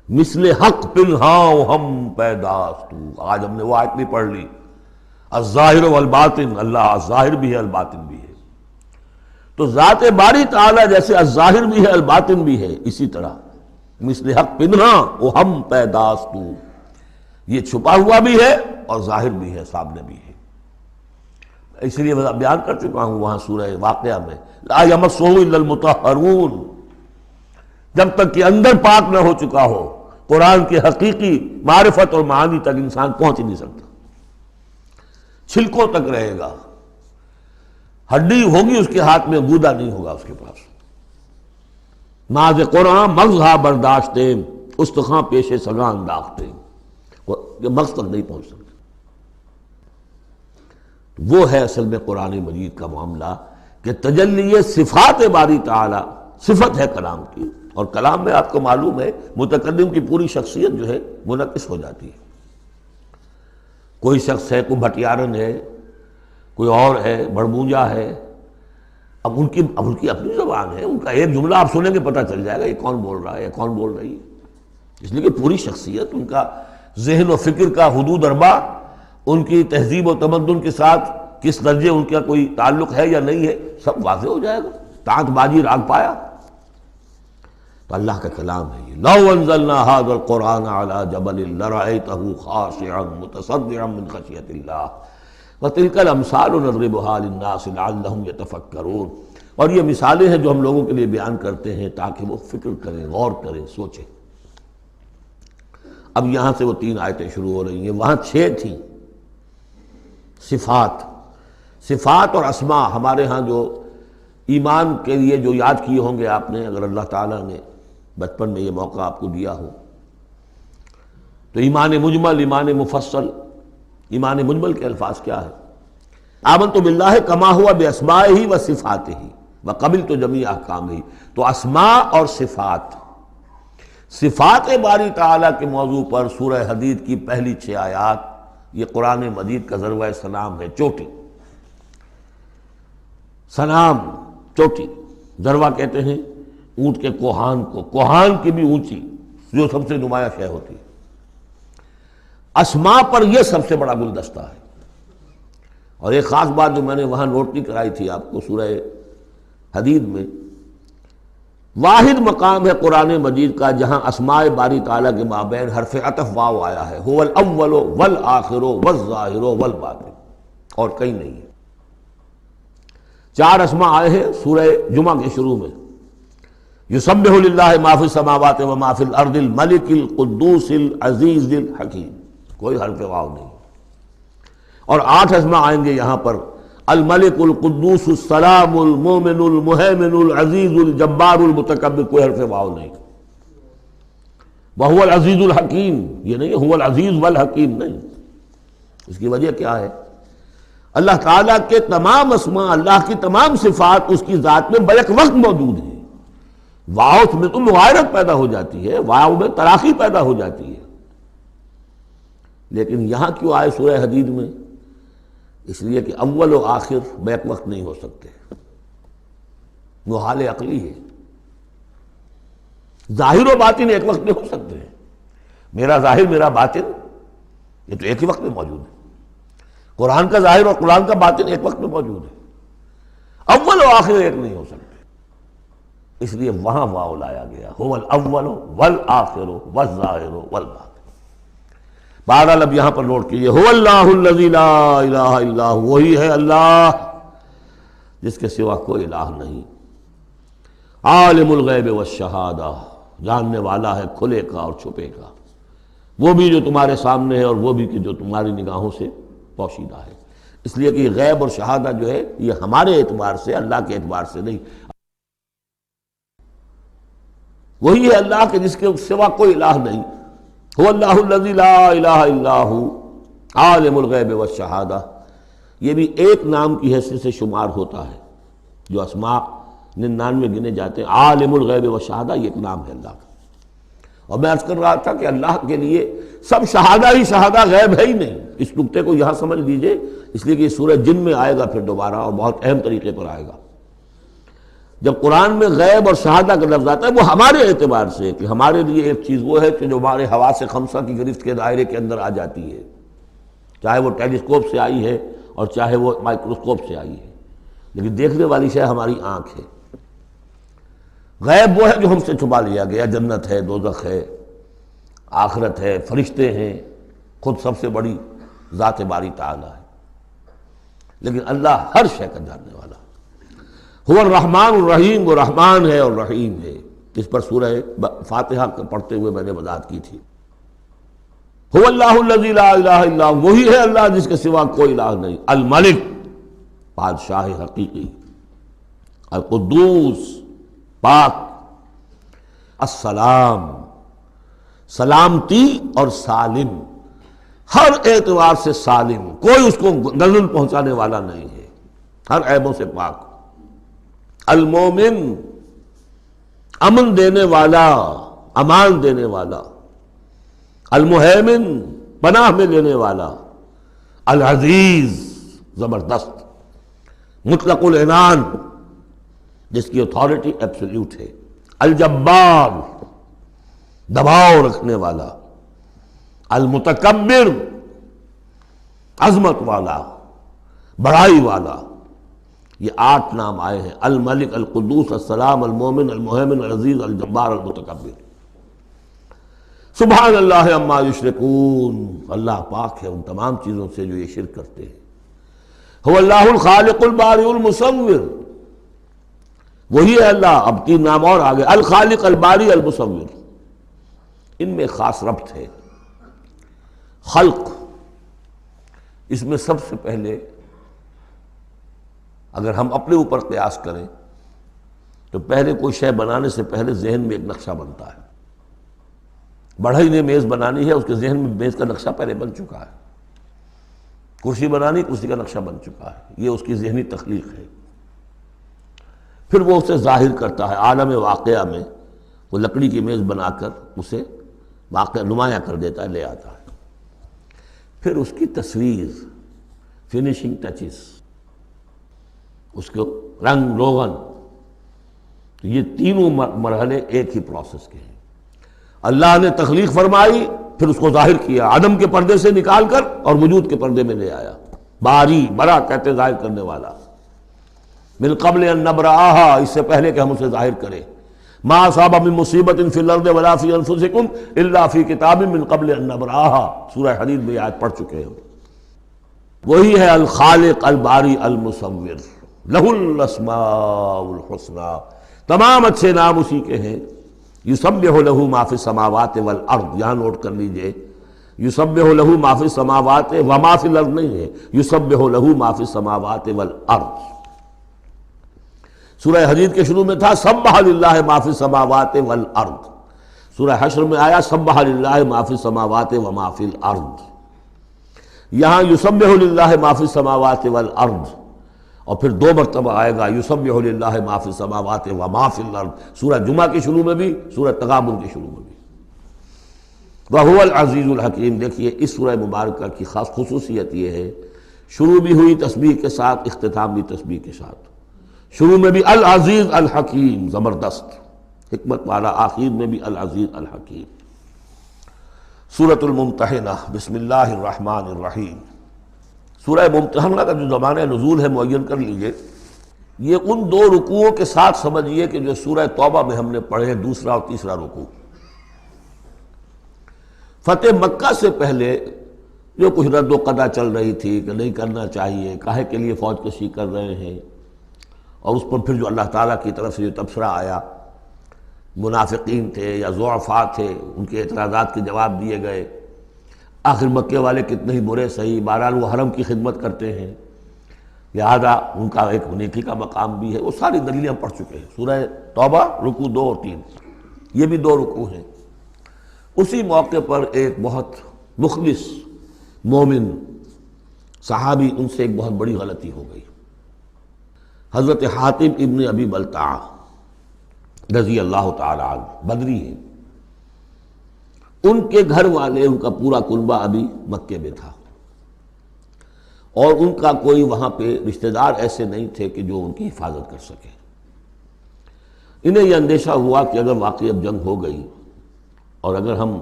مثل حق پنہاں ہم پیداست، آج ہم نے وہ آیت بھی پڑھ لی، الظاہر والباطن، اللہ ظاہر بھی ہے الباطن بھی ہے، تو ذات باری تعالیٰ جیسے الظاہر بھی ہے الباطن بھی ہے، اسی طرح مثل حق پنہاں وہ ہم پیداست، یہ چھپا ہوا بھی ہے اور ظاہر بھی ہے، سامنے بھی ہے۔ اس لیے میں بیان کر چکا ہوں وہاں سورہ واقعہ میں، لا یمسہ الا المطہرون، جب تک کہ اندر پاک نہ ہو چکا ہو قرآن کے حقیقی معرفت اور معانی تک انسان پہنچ نہیں سکتا، چھلکوں تک رہے گا، ہڈی ہوگی اس کے ہاتھ میں، گودا نہیں ہوگا اس کے پاس۔ ماذ قرآن مغزہ برداشتے استخاں پیش سگاں انداختے، یہ مغز تک نہیں پہنچ سکتا۔ وہ ہے اصل میں قرآن مجید کا معاملہ کہ تجلی صفات باری تعالی، صفت ہے کلام کی، اور کلام میں آپ کو معلوم ہے متکلم کی پوری شخصیت جو ہے منعکس ہو جاتی ہے۔ کوئی شخص ہے، کوئی بھٹیارن ہے، کوئی اور ہے، بڑبونجا ہے، اب ان کی اپنی زبان ہے، ان کا ایک جملہ آپ سنیں گے پتہ چل جائے گا یہ کون بول رہا ہے یا کون بول رہی ہے، اس لیے کہ پوری شخصیت، ان کا ذہن و فکر کا حدود اربع، ان کی تہذیب و تمدن کے ساتھ کس درجے ان کا کوئی تعلق ہے یا نہیں ہے، سب واضح ہو جائے گا، تانت بازی راگ پایا۔ تو اللہ کا کلام ہے یہ، لو انزلنا هذا القرآن على جبل لرأيته خاشعا متصدعا من خشیۃ اللہ وتلك الامثال نضربها للناس لعلهم يتفکرون، اور یہ مثالیں ہیں جو ہم لوگوں کے لیے بیان کرتے ہیں تاکہ وہ فکر کریں، غور کریں، سوچیں۔ اب یہاں سے وہ 3 آیتیں شروع ہو رہی ہیں، وہاں 6 تھیں۔ صفات اور اسماء ہمارے ہاں جو ایمان کے لیے جو یاد کیے ہوں گے آپ نے، اگر اللہ تعالیٰ نے بچپن میں یہ موقع آپ کو دیا ہو، تو ایمان مجمل، ایمان مفصل۔ ایمان مجمل کے الفاظ کیا ہے؟ آمنت باللہ کما ہوا باسمائہ و صفاتہ وقبلت جمیع احکامہ، تو اسماء اور صفات، صفات باری تعالیٰ کے موضوع پر سورہ حدید کی پہلی 6 آیات، یہ قرآن مجید کا ذروہ سلام ہے، چوٹی، سلام، چوٹی، ذروہ کہتے ہیں اونٹ کے کوہان کو، کوہان کی بھی اونچی جو سب سے نمایاں شے ہوتی ہے۔ اسماء پر یہ سب سے بڑا گلدستہ ہے۔ اور ایک خاص بات جو میں نے وہاں نوٹ نہیں کرائی تھی آپ کو، سورہ حدید میں واحد مقام ہے قرآن مجید کا جہاں اسماء باری تعالیٰ کے مابین حرف عطف واو آیا ہے، هو الاول والآخر والظاہر والباطن، اور کہیں نہیں ہے۔ 4 اسماء آئے ہیں سورہ جمعہ کے شروع میں، یسبح للہ ما فی السماوات و ما فی الارض الملک القدوس العزیز الحکیم، کوئی حرف واو نہیں۔ اور 8 اسماء آئیں گے یہاں پر، الملک القدوس السلام المومن المہیمن العزیز الجبار المتکبر، کوئی حرف واو نہیں۔ وہو العزیز الحکیم، یہ نہیں هو العزیز والحکیم نہیں۔ اس کی وجہ کیا ہے؟ اللہ تعالیٰ کے تمام اسماء، اللہ کی تمام صفات اس کی ذات میں بیک وقت موجود ہیں۔ واو میں تو مغایرت پیدا ہو جاتی ہے، واو میں تراخی پیدا ہو جاتی ہے، لیکن یہاں کیوں آئے سورہ حدید میں؟ اس لیے کہ اول و آخر بیک وقت نہیں ہو سکتے، وہ حال عقلی ہے۔ ظاہر و باطن ایک وقت میں ہو سکتے ہیں، میرا ظاہر میرا باطن یہ تو ایک ہی وقت میں موجود ہے، قرآن کا ظاہر اور قرآن کا باطن ایک وقت میں موجود ہے، اول و آخر ایک نہیں ہو سکتے، اس لیے وہاں واو لایا گیا، هو الاول والآخر والظاہر والباطن۔ بہرحال اب یہاں پر نوٹ کیجیے، هو اللہ الذی لا الہ الا هو، وہی ہے اللہ جس کے سوا کوئی الہ نہیں، عالم الغیب والشہادہ، جاننے والا ہے کھلے کا اور چھپے کا، وہ بھی جو تمہارے سامنے ہے اور وہ بھی کہ جو تمہاری نگاہوں سے پوشیدہ ہے۔ اس لیے کہ غیب اور شہادہ جو ہے یہ ہمارے اعتبار سے، اللہ کے اعتبار سے نہیں، وہی ہے اللہ کے جس کے سوا کوئی الہ نہیں۔ هو اللہ الذی لا الہ الا هو عالم الغیب والشہادہ، یہ بھی ایک نام کی حیثیت سے شمار ہوتا ہے، جو اسماء 99 گنے جاتے ہیں، عالم الغیب والشہادہ یہ ایک نام ہے اللہ کا۔ اور میں عرض کر رہا تھا کہ اللہ کے لیے سب شہادہ ہی شہادہ، غیب ہے ہی نہیں، اس نقطے کو یہاں سمجھ لیجئے، اس لیے کہ یہ سورہ جن میں آئے گا پھر دوبارہ، اور بہت اہم طریقے پر آئے گا۔ جب قرآن میں غیب اور شہادہ کا لفظ آتا ہے وہ ہمارے اعتبار سے، کہ ہمارے لیے ایک چیز وہ ہے کہ جو ہمارے حواس خمسہ کی گرفت کے دائرے کے اندر آ جاتی ہے، چاہے وہ ٹیلیسکوپ سے آئی ہے اور چاہے وہ مائکروسکوپ سے آئی ہے، لیکن دیکھنے والی شے ہماری آنکھ ہے۔ غیب وہ ہے جو ہم سے چھپا لیا گیا، جنت ہے، دوزخ ہے، آخرت ہے، فرشتے ہیں، خود سب سے بڑی ذات باری تعالیٰ ہے، لیکن اللہ ہر شے کا جاننے والا ہے۔ هو الرحمن الرحیم، وہ رحمان ہے اور رحیم ہے، اس پر سورہ فاتحہ پڑھتے ہوئے میں نے وضاحت کی تھی۔ هو اللہ الذی لا الہ الا هو، وہی ہے اللہ جس کے سوا کوئی الہ نہیں، الملک بادشاہ حقیقی، القدوس پاک، السلام سلامتی اور سالم، ہر اعتبار سے سالم، کوئی اس کو گلن پہنچانے والا نہیں ہے، ہر عیبوں سے پاک، المومن امن دینے والا، امان دینے والا، المہیمن پناہ میں لینے والا، العزیز زبردست، مطلق العنان جس کی اتھارٹی ایبسلیوٹ ہے، الجبار دباؤ رکھنے والا، المتکبر عظمت والا، بڑائی والا۔ یہ 8 نام آئے ہیں، الملک، القدوس، السلام، المومن، المہیمن، العزیز، الجبار، المتکبر۔ سبحان اللہ عما یشرکون، اللہ پاک ہے ان تمام چیزوں سے جو یہ شرک کرتے ہیں۔ هو اللہ الخالق البارئ المصور، وہی ہے اللہ۔ اب 3 نام اور آگے، الخالق، الباری، المصور، ان میں خاص ربط ہے۔ خلق، اس میں سب سے پہلے اگر ہم اپنے اوپر قیاس کریں تو پہلے کوئی شے بنانے سے پہلے ذہن میں ایک نقشہ بنتا ہے۔ بڑھئی نے میز بنانی ہے، اس کے ذہن میں میز کا نقشہ پہلے بن چکا ہے، کرسی بنانی، کرسی کا نقشہ بن چکا ہے، یہ اس کی ذہنی تخلیق ہے۔ پھر وہ اسے ظاہر کرتا ہے عالم واقعہ میں، وہ لکڑی کی میز بنا کر اسے واقعہ نمایاں کر دیتا ہے، لے آتا ہے۔ پھر اس کی تصویر، فنیشنگ ٹچز، اس کو رنگ روغن، یہ تینوں مرحلے ایک ہی پروسیس کے ہیں۔ اللہ نے تخلیق فرمائی، پھر اس کو ظاہر کیا، عدم کے پردے سے نکال کر اور وجود کے پردے میں لے آیا۔ باری، برا کہتے ظاہر کرنے والا، من قبل ان نبرأہا، اس سے پہلے کہ ہم اسے ظاہر کریں۔ ما اصاب من مصیبت فی الارض ولا فی انفسکم الا فی کتاب من قبل ان نبرأہا، سورہ حدید میں آیت پڑھ چکے ہیں۔ وہی ہے الخالق، الباری، المصور، لہ الاسماء الحسنی، تمام اچھے نام اسی کے ہیں۔ یسبح لہ ما فی السماوات والارض، یہاں نوٹ کر لیجئے، یسبح لہ ما فی السماوات وما فی الارض نہیں ہے، یسبح لہ ما فی السماوات والارض۔ سورہ حدید کے شروع میں تھا سبح للہ ما فی السماوات والارض، سورہ حشر میں آیا سبح للہ ما فی السماوات وما فی الارض۔ یہاں یسبح للہ ما فی السماوات والارض، اور پھر 2 مرتبہ آئے گا یسبح للہ ما فی السماوات وما فی الارض، سورہ جمعہ کے شروع میں بھی، سورہ تغابن کے شروع میں بھی۔ وَهُوَ الْعَزِيزُ الْحَكِيمُ، دیکھیے اس سورہ مبارکہ کی خاص خصوصیت یہ ہے، شروع بھی ہوئی تسبیح کے ساتھ، اختتام بھی تسبیح کے ساتھ، شروع میں بھی العزیز الحکیم، زبردست حکمت والا، آخر میں بھی العزیز الحکیم۔ سورۃ الممتحنہ، بسم اللہ الرحمن الرحیم۔ سورہ ممتحنہ کا جو زمانہ نزول ہے معین کر لیجئے، یہ ان 2 رکوعوں کے ساتھ سمجھیے کہ جو سورہ توبہ میں ہم نے پڑھے، دوسرا اور تیسرا رکوع۔ فتح مکہ سے پہلے جو کچھ رد و قضا چل رہی تھی کہ نہیں کرنا چاہیے، کاہے کے لیے فوج کشی کر رہے ہیں، اور اس پر پھر جو اللہ تعالیٰ کی طرف سے جو تبصرہ آیا، منافقین تھے یا ضعفاء تھے، ان کے اعتراضات کے جواب دیے گئے، آخر مکے والے کتنے ہی برے صحیح، بہرحال وہ حرم کی خدمت کرتے ہیں، لہذا ان کا ایک نیکی کا مقام بھی ہے، وہ ساری دلیلیں ہم پڑھ چکے ہیں۔ سورہ توبہ رکوع 2 اور 3، یہ بھی 2 رکوع ہیں۔ اسی موقع پر ایک بہت مخلص مومن صحابی، ان سے ایک بہت بڑی غلطی ہو گئی۔ حضرت حاتم ابن ابی بلتعہ رضی اللہ تعالی عنہ، بدری ہیں، ان کے گھر والے، ان کا پورا کنبہ ابھی مکے میں تھا، اور ان کا کوئی وہاں پہ رشتہ دار ایسے نہیں تھے کہ جو ان کی حفاظت کر سکے۔ انہیں یہ اندیشہ ہوا کہ اگر واقعی اب جنگ ہو گئی اور اگر ہم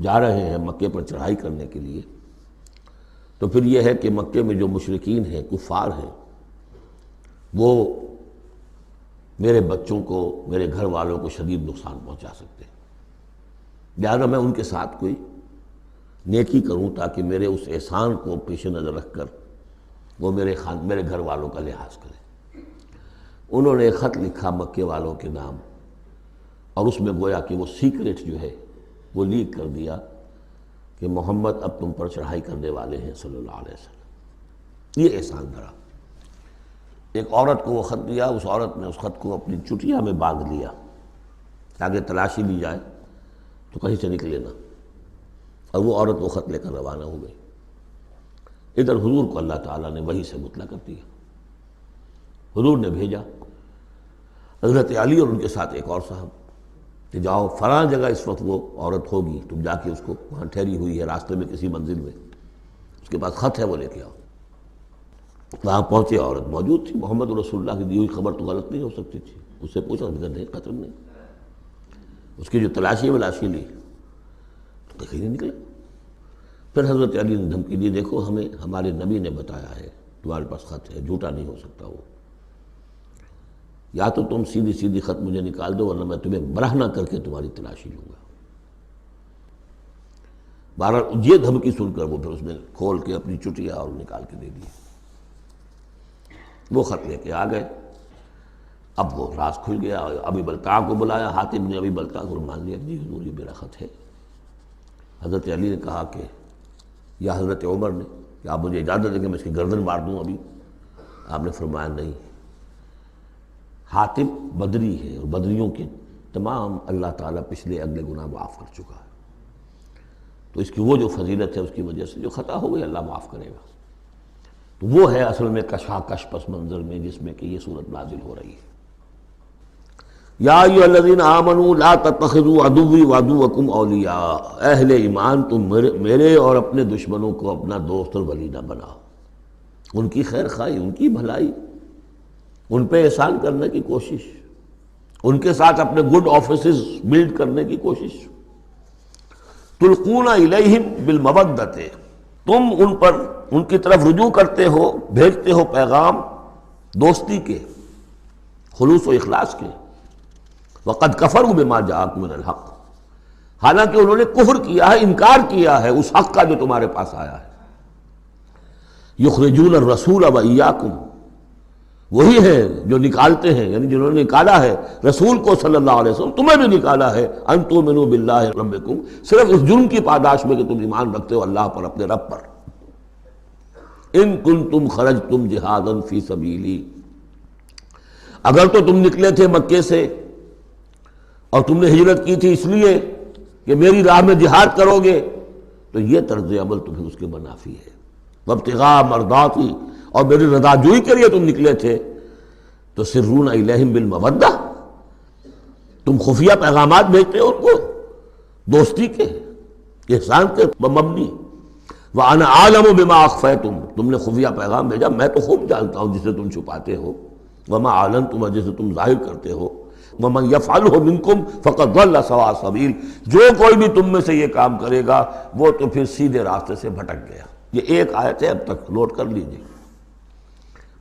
جا رہے ہیں مکے پر چڑھائی کرنے کے لیے، تو پھر یہ ہے کہ مکے میں جو مشرکین ہیں، کفار ہیں، وہ میرے بچوں کو، میرے گھر والوں کو شدید نقصان پہنچا سکتے ہیں، لہذا میں ان کے ساتھ کوئی نیکی کروں تاکہ میرے اس احسان کو پیش نظر رکھ کر وہ میرے گھر والوں کا لحاظ کریں۔ انہوں نے ایک خط لکھا مکے والوں کے نام، اور اس میں گویا کہ وہ سیکریٹ جو ہے وہ لیک کر دیا کہ محمد اب تم پر چڑھائی کرنے والے ہیں صلی اللہ علیہ وسلم۔ یہ احسان دھرا۔ ایک عورت کو وہ خط دیا، اس عورت نے اس خط کو اپنی چٹیا میں باندھ لیا تاکہ تلاشی لی جائے تو کہیں سے نکلے نہ، اور وہ عورت وہ خط لے کر روانہ ہو گئی۔ ادھر حضور کو اللہ تعالیٰ نے وحی سے مطلع کر دیا۔ حضور نے بھیجا حضرت علی اور ان کے ساتھ ایک اور صاحب کہ جاؤ فلاں جگہ اس وقت وہ عورت ہوگی، تم جا کے اس کو، وہاں ٹھہری ہوئی ہے راستے میں کسی منزل میں، اس کے پاس خط ہے، وہ لے کے آؤ۔ وہاں پہنچے، عورت موجود تھی، محمد رسول اللہ کی دی ہوئی خبر تو غلط نہیں ہو سکتی تھی۔ اس سے پوچھا، اس نے کہا نہیں، قتل نہیں۔ اس کی جو تلاشی لی تو کہیں نہیں نکلا۔ پھر حضرت علی نے دھمکی دی، دیکھو ہمیں ہمارے نبی نے بتایا ہے تمہارے پاس خط ہے، جھوٹا نہیں ہو سکتا وہ، یا تو تم سیدھی سیدھی خط مجھے نکال دو ورنہ میں تمہیں برہنہ کر کے تمہاری تلاشی لوں گا۔ بہرحال یہ دھمکی سن کر وہ پھر اس نے کھول کے اپنی چٹیا اور نکال کے دے دی، وہ خط لے کے آ گئے۔ اب وہ راز کھل گیا، ابی بلتعہ کو بلایا، حاتم نے ابی بلتعہ کو مان لیا، جی حضور یہ میرا خط ہے۔ حضرت علی نے کہا کہ، یا حضرت عمر نے کہ آپ مجھے اجازت دیں کہ میں اس کی گردن مار دوں ابھی؟ آپ نے فرمایا نہیں، حاتم بدری ہے، اور بدریوں کے تمام اللہ تعالیٰ پچھلے اگلے گناہ معاف کر چکا ہے، تو اس کی وہ جو فضیلت ہے اس کی وجہ سے جو خطا ہو گئی اللہ معاف کرے گا۔ تو وہ ہے اصل میں کشاکش پس منظر میں جس میں کہ یہ صورت نازل ہو رہی ہے۔ یا ایھا الذین آمنوا لا تتخذوا عدوی وعدوکم اولیاء، اہل ایمان تم میرے اور اپنے دشمنوں کو اپنا دوست اور ولی نہ بناؤ۔ ان کی خیر خواہی، ان کی بھلائی، ان پہ احسان کرنے کی کوشش، ان کے ساتھ اپنے گڈ آفیسز بلڈ کرنے کی کوشش۔ تلقون الیہم بالمودۃ، تم ان پر ان کی طرف رجوع کرتے ہو، بھیجتے ہو پیغام دوستی کے، خلوص و اخلاص کے۔ وقد کفروا بما جاءکم من الحق، حالانکہ انہوں نے کفر کیا ہے، انکار کیا ہے اس حق کا جو تمہارے پاس آیا ہے۔ یخرجون الرسول وایاکم، وہی ہیں جو نکالتے ہیں، یعنی جنہوں نے نکالا ہے رسول کو صلی اللہ علیہ وسلم، تمہیں بھی نکالا ہے ان تؤمنوا باللہ ربکم، صرف اس جرم کی پاداش میں کہ تم ایمان رکھتے ہو اللہ پر، اپنے رب پر۔ ان کنتم خرجتم جہادا فی سبیلی، اگر تو تم نکلے تھے مکے سے اور تم نے ہجرت کی تھی اس لیے کہ میری راہ میں جہاد کرو گے، تو یہ طرز عمل تمہیں اس کے منافی ہے۔ وابتغاء مرضاتی، اور میری رضا جوئی کے لیے تم نکلے تھے، تو سرون الیہم بالمودہ، تم خفیہ پیغامات بھیجتے ہو ان کو دوستی کے، احسان کے مبنی۔ وَأَنَا أَعْلَمُ بِمَا أَخْفَيْتُمْ، تم نے خفیہ پیغام بھیجا، میں تو خوب جانتا ہوں جسے تم چھپاتے ہو، وَمَا أَعْلَنْتُمْ، جسے تم ظاہر کرتے ہو، وَمَنْ يَفْعَلْهُ مِنْكُمْ فَقَدْ ضَلَّ سَوَاءَ السَّبِيلِ، جو کوئی بھی تم میں سے یہ کام کرے گا وہ تو پھر سیدھے راستے سے بھٹک گیا۔ یہ ایک آیت ہے، اب تک نوٹ کر لیجیے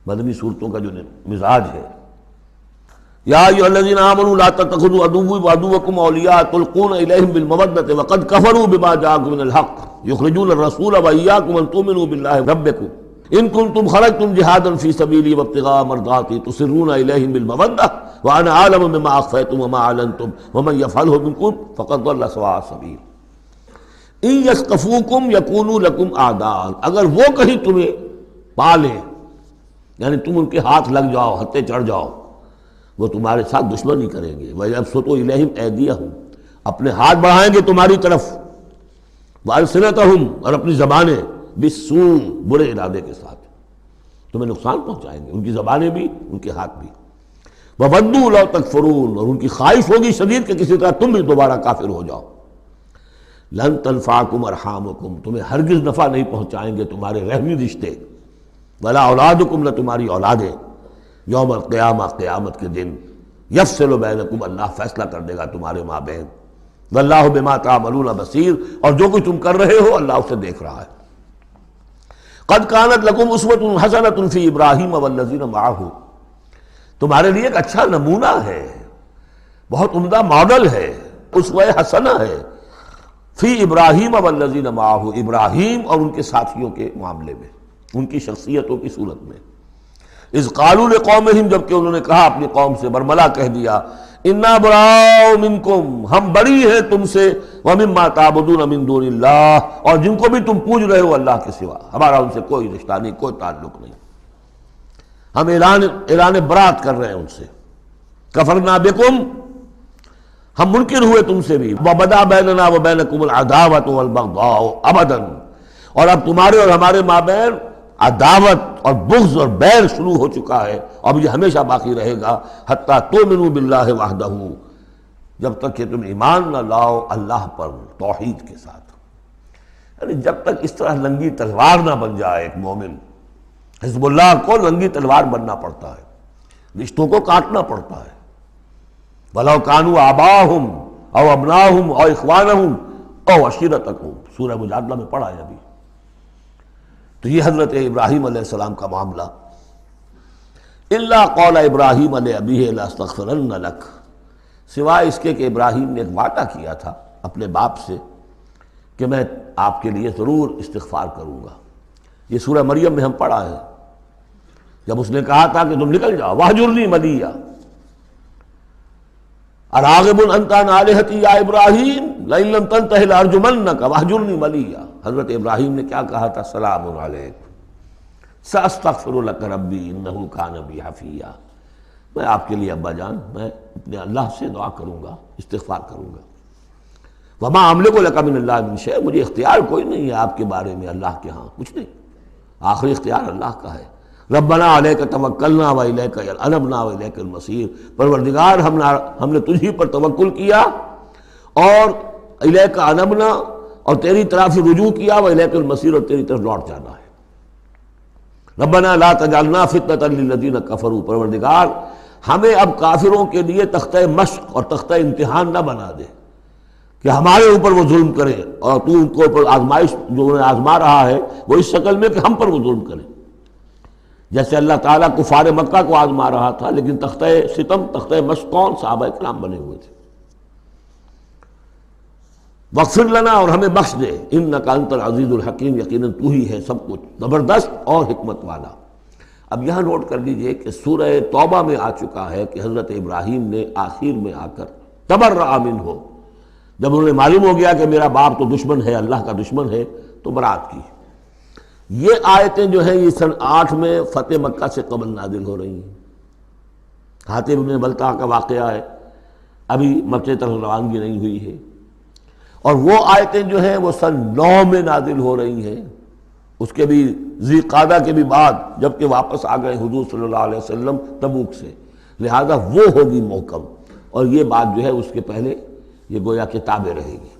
مدنی صورتوں کا جو مزاج ہے۔ یا ایھا الذین آمنوا لا تتخذوا عدوی وعدوکم اولیاء تلقون الیہم بالمودۃ وقد کفروا بما جاءکم من الحق یخرجون الرسول وایاکم ان تؤمنوا باللہ ربکم ان کنتم خرجتم جہادا فی سبیلی وابتغاء مرضاتی تسرون الیہم بالمودۃ وانا اعلم بما اخفیتم وما اعلنتم ومن یفعلہ منکم فقد ضل سواء السبیل۔ ان یثقفوکم یکونوا لکم اعداء، اگر وہ کہیں تمہیں پا لیں، یعنی تم ان کے ہاتھ لگ جاؤ، ہتھے چڑھ جاؤ، وہ تمہارے ساتھ دشمنی کریں گے۔ وَيَبْسُطُوا إِلَيْهِمْ أَيْدِيَهُمْ، اپنے ہاتھ بڑھائیں گے تمہاری طرف، وَأَلْسِنَتَهُمْ، اور اپنی زبانیں، بِالسُّوءِ، برے ارادے کے ساتھ تمہیں نقصان پہنچائیں گے، ان کی زبانیں بھی ان کے ہاتھ بھی۔ وَوَدُّوا لَوْ تَكْفُرُونَ، اور ان کی خواہش ہوگی شدید کہ کسی طرح تم بھی دوبارہ کافر ہو جاؤ۔ لَن تَنفَعَكُمْ أَرْحَامُكُمْ، تمہیں ہرگز نفع نہیں پہنچائیں گے تمہارے رحمی رشتے، وَلَا أَوْلَادُكُمْ، نہ تمہاری اولادیں، یوم القیامہ، قیامت کے دن، یفصل بینکم، اللہ فیصلہ کر دے گا تمہارے مابین، واللہ بما تعملون بصیر، اور جو کچھ تم کر رہے ہو اللہ اسے دیکھ رہا ہے۔ قد کانت لکم اسوۃ حسنۃ فی ابراہیم والذین معہ، تمہارے لیے ایک اچھا نمونہ ہے، بہت عمدہ ماڈل ہے، اسوہ حسنہ ہے، فی ابراہیم والذین معہ، ابراہیم اور ان کے ساتھیوں کے معاملے میں، ان کی شخصیتوں کی صورت میں۔ اذ قالوا لقومہم، جبکہ انہوں نے کہا اپنی قوم سے، برملا کہہ دیا، انا براء منکم، ہم بری ہیں تم سے، ومما تعبدون من دون اللہ، اور جن کو بھی تم پوج رہے ہو اللہ کے سوا، ہمارا ان سے کوئی رشتہ نہیں، کوئی تعلق نہیں، ہم اعلان برات کر رہے ہیں ان سے۔ کفرنا بکم، ہم منکر ہوئے تم سے بھی، وبدا بیننا وبینکم العداوۃ والبغضاء ابدا، اور اب تمہارے اور ہمارے مابین عداوت اور بغض اور بیل شروع ہو چکا ہے، اب یہ ہمیشہ باقی رہے گا، حتیٰ تؤمنوا باللہ وحدہ، جب تک کہ تم ایمان نہ لاؤ اللہ پر توحید کے ساتھ، یعنی جب تک اس طرح لنگی تلوار نہ بن جائے ایک مومن۔ حزب اللہ کو لنگی تلوار بننا پڑتا ہے، رشتوں کو کاٹنا پڑتا ہے، وَلَوْ كَانُوا آبَاءَهُمْ أَوْ أَبْنَاءَهُمْ أَوْ إِخْوَانَهُمْ أَوْ عَشِيرَتَهُمْ، سورہ مجادلہ میں پڑھا ہے ابھی۔ تو یہ حضرت ابراہیم علیہ السلام کا معاملہ، الا قول ابراہیم لابیہ لاستغفرن لک، سوائے اس کے کہ ابراہیم نے ایک وعدہ کیا تھا اپنے باپ سے کہ میں آپ کے لیے ضرور استغفار کروں گا۔ یہ سورہ مریم میں ہم پڑھا ہے، جب اس نے کہا تھا کہ تم نکل جاؤ، واہجرنی ملیہ، اراغب انت عن آلہتی یا ابراہیم لئن لم تنتہ لارجمنک واہجرنی ملیہ۔ حضرت ابراہیم نے کیا کہا تھا؟ سلام علیک ساستغفر لک ربی انہ کان بی حفیہ، میں آپ کے لیے ابا جان، میں اپنے اللہ سے دعا کروں گا، استغفار کروں گا۔ وما املک لک من اللہ من شیء، مجھے اختیار کوئی نہیں ہے آپ کے بارے میں اللہ کے ہاں، کچھ نہیں، آخری اختیار اللہ کا ہے۔ ربنا علیک توکلنا والیک انبنا والیک المصیر، پروردگار ہم نے تجھی پر توکل کیا اور الیک انبنا، اور تیری طرف رجوع کیا، والیک المصیر، اور تیری طرف لوٹ جانا ہے۔ ربنا لا تجعلنا فتنۃ للذین کفروا، پروردگار ہمیں اب کافروں کے لیے تختہ مشق اور تختہ امتحان نہ بنا دے کہ ہمارے اوپر وہ ظلم کرے، اور تو ان کو اوپر آزمائش جو انہیں آزما رہا ہے وہ اس شکل میں کہ ہم پر وہ ظلم کرے، جیسے اللہ تعالیٰ کفار مکہ کو آزما رہا تھا، لیکن تختہ ستم، تختہ مشق کون؟ صحابہ کرام بنے ہوئے تھے۔ واغفر لنا، اور ہمیں بخش دے، انک انت العزیز الحکیم، یقیناً تو ہی ہے سب کچھ زبردست اور حکمت والا۔ اب یہاں نوٹ کر لیجئے کہ سورہ توبہ میں آ چکا ہے کہ حضرت ابراہیم نے آخر میں آ کر تبرأ منہ، جب انہیں معلوم ہو گیا کہ میرا باپ تو دشمن ہے، اللہ کا دشمن ہے، تو برات کی۔ یہ آیتیں جو ہیں یہ سن 8 میں فتح مکہ سے قبل نازل ہو رہی ہیں۔ حاتب بن بلتع کا واقعہ ہے، ابھی مکے طرف روانگی نہیں ہوئی ہے، اور وہ آیتیں جو ہیں وہ سن 9 میں نازل ہو رہی ہیں، اس کے بھی ذی قعدہ کے بھی بعد، جبکہ واپس آ گئے حضور صلی اللہ علیہ وسلم تبوک سے، لہذا وہ ہوگی محکم، اور یہ بات جو ہے اس کے پہلے یہ گویا کہ تابع رہے گی۔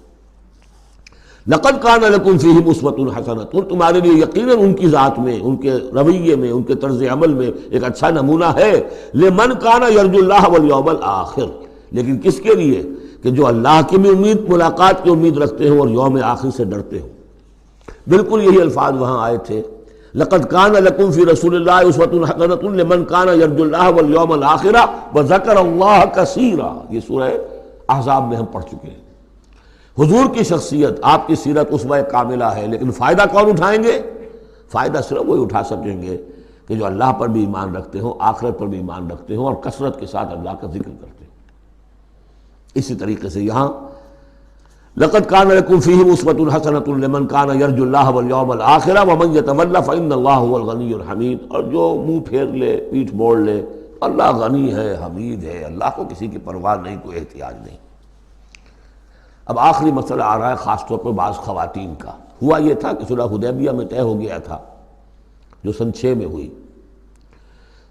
لقد کان لکم فیہم اسوۃ حسنۃ، تمہارے لیے یقیناً ان کی ذات میں، ان کے رویے میں، ان کے طرز عمل میں ایک اچھا نمونہ ہے، لمن کان یرجو اللہ والیوم الآخر، لیکن کس کے لیے؟ کہ جو اللہ کی بھی ملاقات کی امید رکھتے ہوں اور یوم آخر سے ڈرتے ہوں۔ بالکل یہی الفاظ وہاں آئے تھے، لقد کان لکم فی رسول اللہ اسوۃ حسنۃ لمن کان یرجو اللہ والیوم الآخر وذکر اللہ کثیرا، یہ سورہ احزاب میں ہم پڑھ چکے ہیں۔ حضور کی شخصیت، آپ کی سیرت اسوہ کاملہ ہے، لیکن فائدہ کون اٹھائیں گے؟ فائدہ صرف وہی اٹھا سکیں گے کہ جو اللہ پر بھی ایمان رکھتے ہوں، آخرت پر بھی ایمان رکھتے ہوں، اور کثرت کے ساتھ اللہ کا ذکر کرتے ہوں۔ اسی طریقے سے یہاں لقد کان لکم فیہم اسوۃ حسنۃ لمن کان یرجو اللہ والیوم الآخر ومن یتول فإن اللہ هو الغنی الحمید، اور جو منہ پھیر لے، پیٹھ موڑ لے، اللہ غنی ہے، حمید ہے، اللہ کو کسی کی پرواہ نہیں، کوئی احتیاج نہیں۔ اب آخری مسئلہ آ رہا ہے خاص طور پر بعض خواتین کا۔ ہوا یہ تھا کہ صلح حدیبیہ میں طے ہو گیا تھا، جو سن 6 میں ہوئی،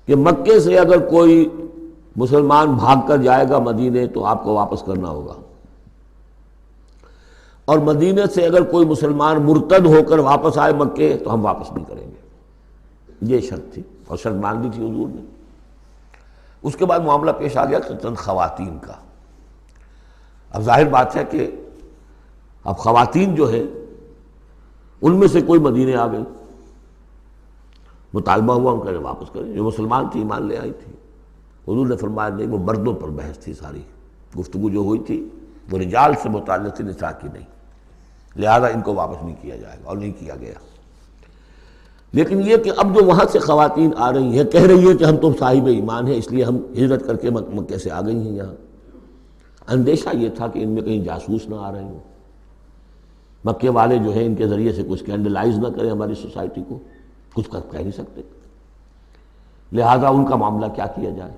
کہ مکے سے اگر کوئی مسلمان بھاگ کر جائے گا مدینے تو آپ کو واپس کرنا ہوگا، اور مدینے سے اگر کوئی مسلمان مرتد ہو کر واپس آئے مکے تو ہم واپس نہیں کریں گے۔ یہ شرط تھی، اور شرط مان لی تھی حضور نے۔ اس کے بعد معاملہ پیش آ گیا چند خواتین کا۔ اب ظاہر بات ہے کہ اب خواتین جو ہے ان میں سے کوئی مدینے آ گئی، مطالبہ ہوا ان کا واپس کریں، جو مسلمان تھی ایمان لے آئی تھی۔ حضور نے فرمایا نہیں، وہ مردوں پر بحث تھی، ساری گفتگو جو ہوئی تھی وہ رجال سے متعلق تھی، نساء کی نہیں، لہذا ان کو واپس نہیں کیا جائے گا، اور نہیں کیا گیا۔ لیکن یہ کہ اب جو وہاں سے خواتین آ رہی ہیں، کہہ رہی ہیں کہ ہم تو صاحب ایمان ہیں، اس لیے ہم ہجرت کر کے مکے سے آ گئی ہیں یہاں۔ اندیشہ یہ تھا کہ ان میں کہیں جاسوس نہ آ رہے ہوں، مکے والے جو ہیں ان کے ذریعے سے کچھ اسکینڈلائز نہ کریں ہماری سوسائٹی کو، کچھ کہہ نہیں سکتے، لہذا ان کا معاملہ کیا کیا جائے۔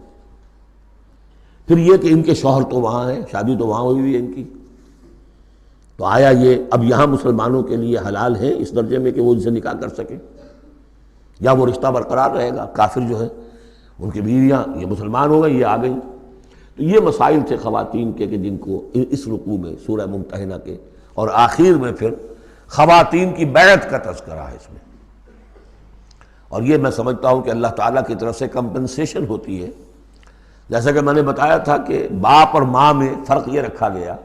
پھر یہ کہ ان کے شوہر تو وہاں ہیں، شادی تو وہاں ہوئی ہوئی ہے ان کی، تو آیا یہ اب یہاں مسلمانوں کے لیے حلال ہے اس درجے میں کہ وہ ان سے نکاح کر سکیں، یا وہ رشتہ برقرار رہے گا؟ کافر جو ہے ان کی بیویاں یہ مسلمان ہو گئی، یہ آ گئیں۔ تو یہ مسائل تھے خواتین کے کہ جن کو اس رکوع میں سورہ ممتحنہ کے اور آخر میں پھر خواتین کی بیعت کا تذکرہ ہے اس میں۔ اور یہ میں سمجھتا ہوں کہ اللہ تعالیٰ کی طرف سے کمپنسیشن ہوتی ہے، جیسا کہ میں نے بتایا تھا کہ باپ اور ماں میں فرق یہ رکھا گیا،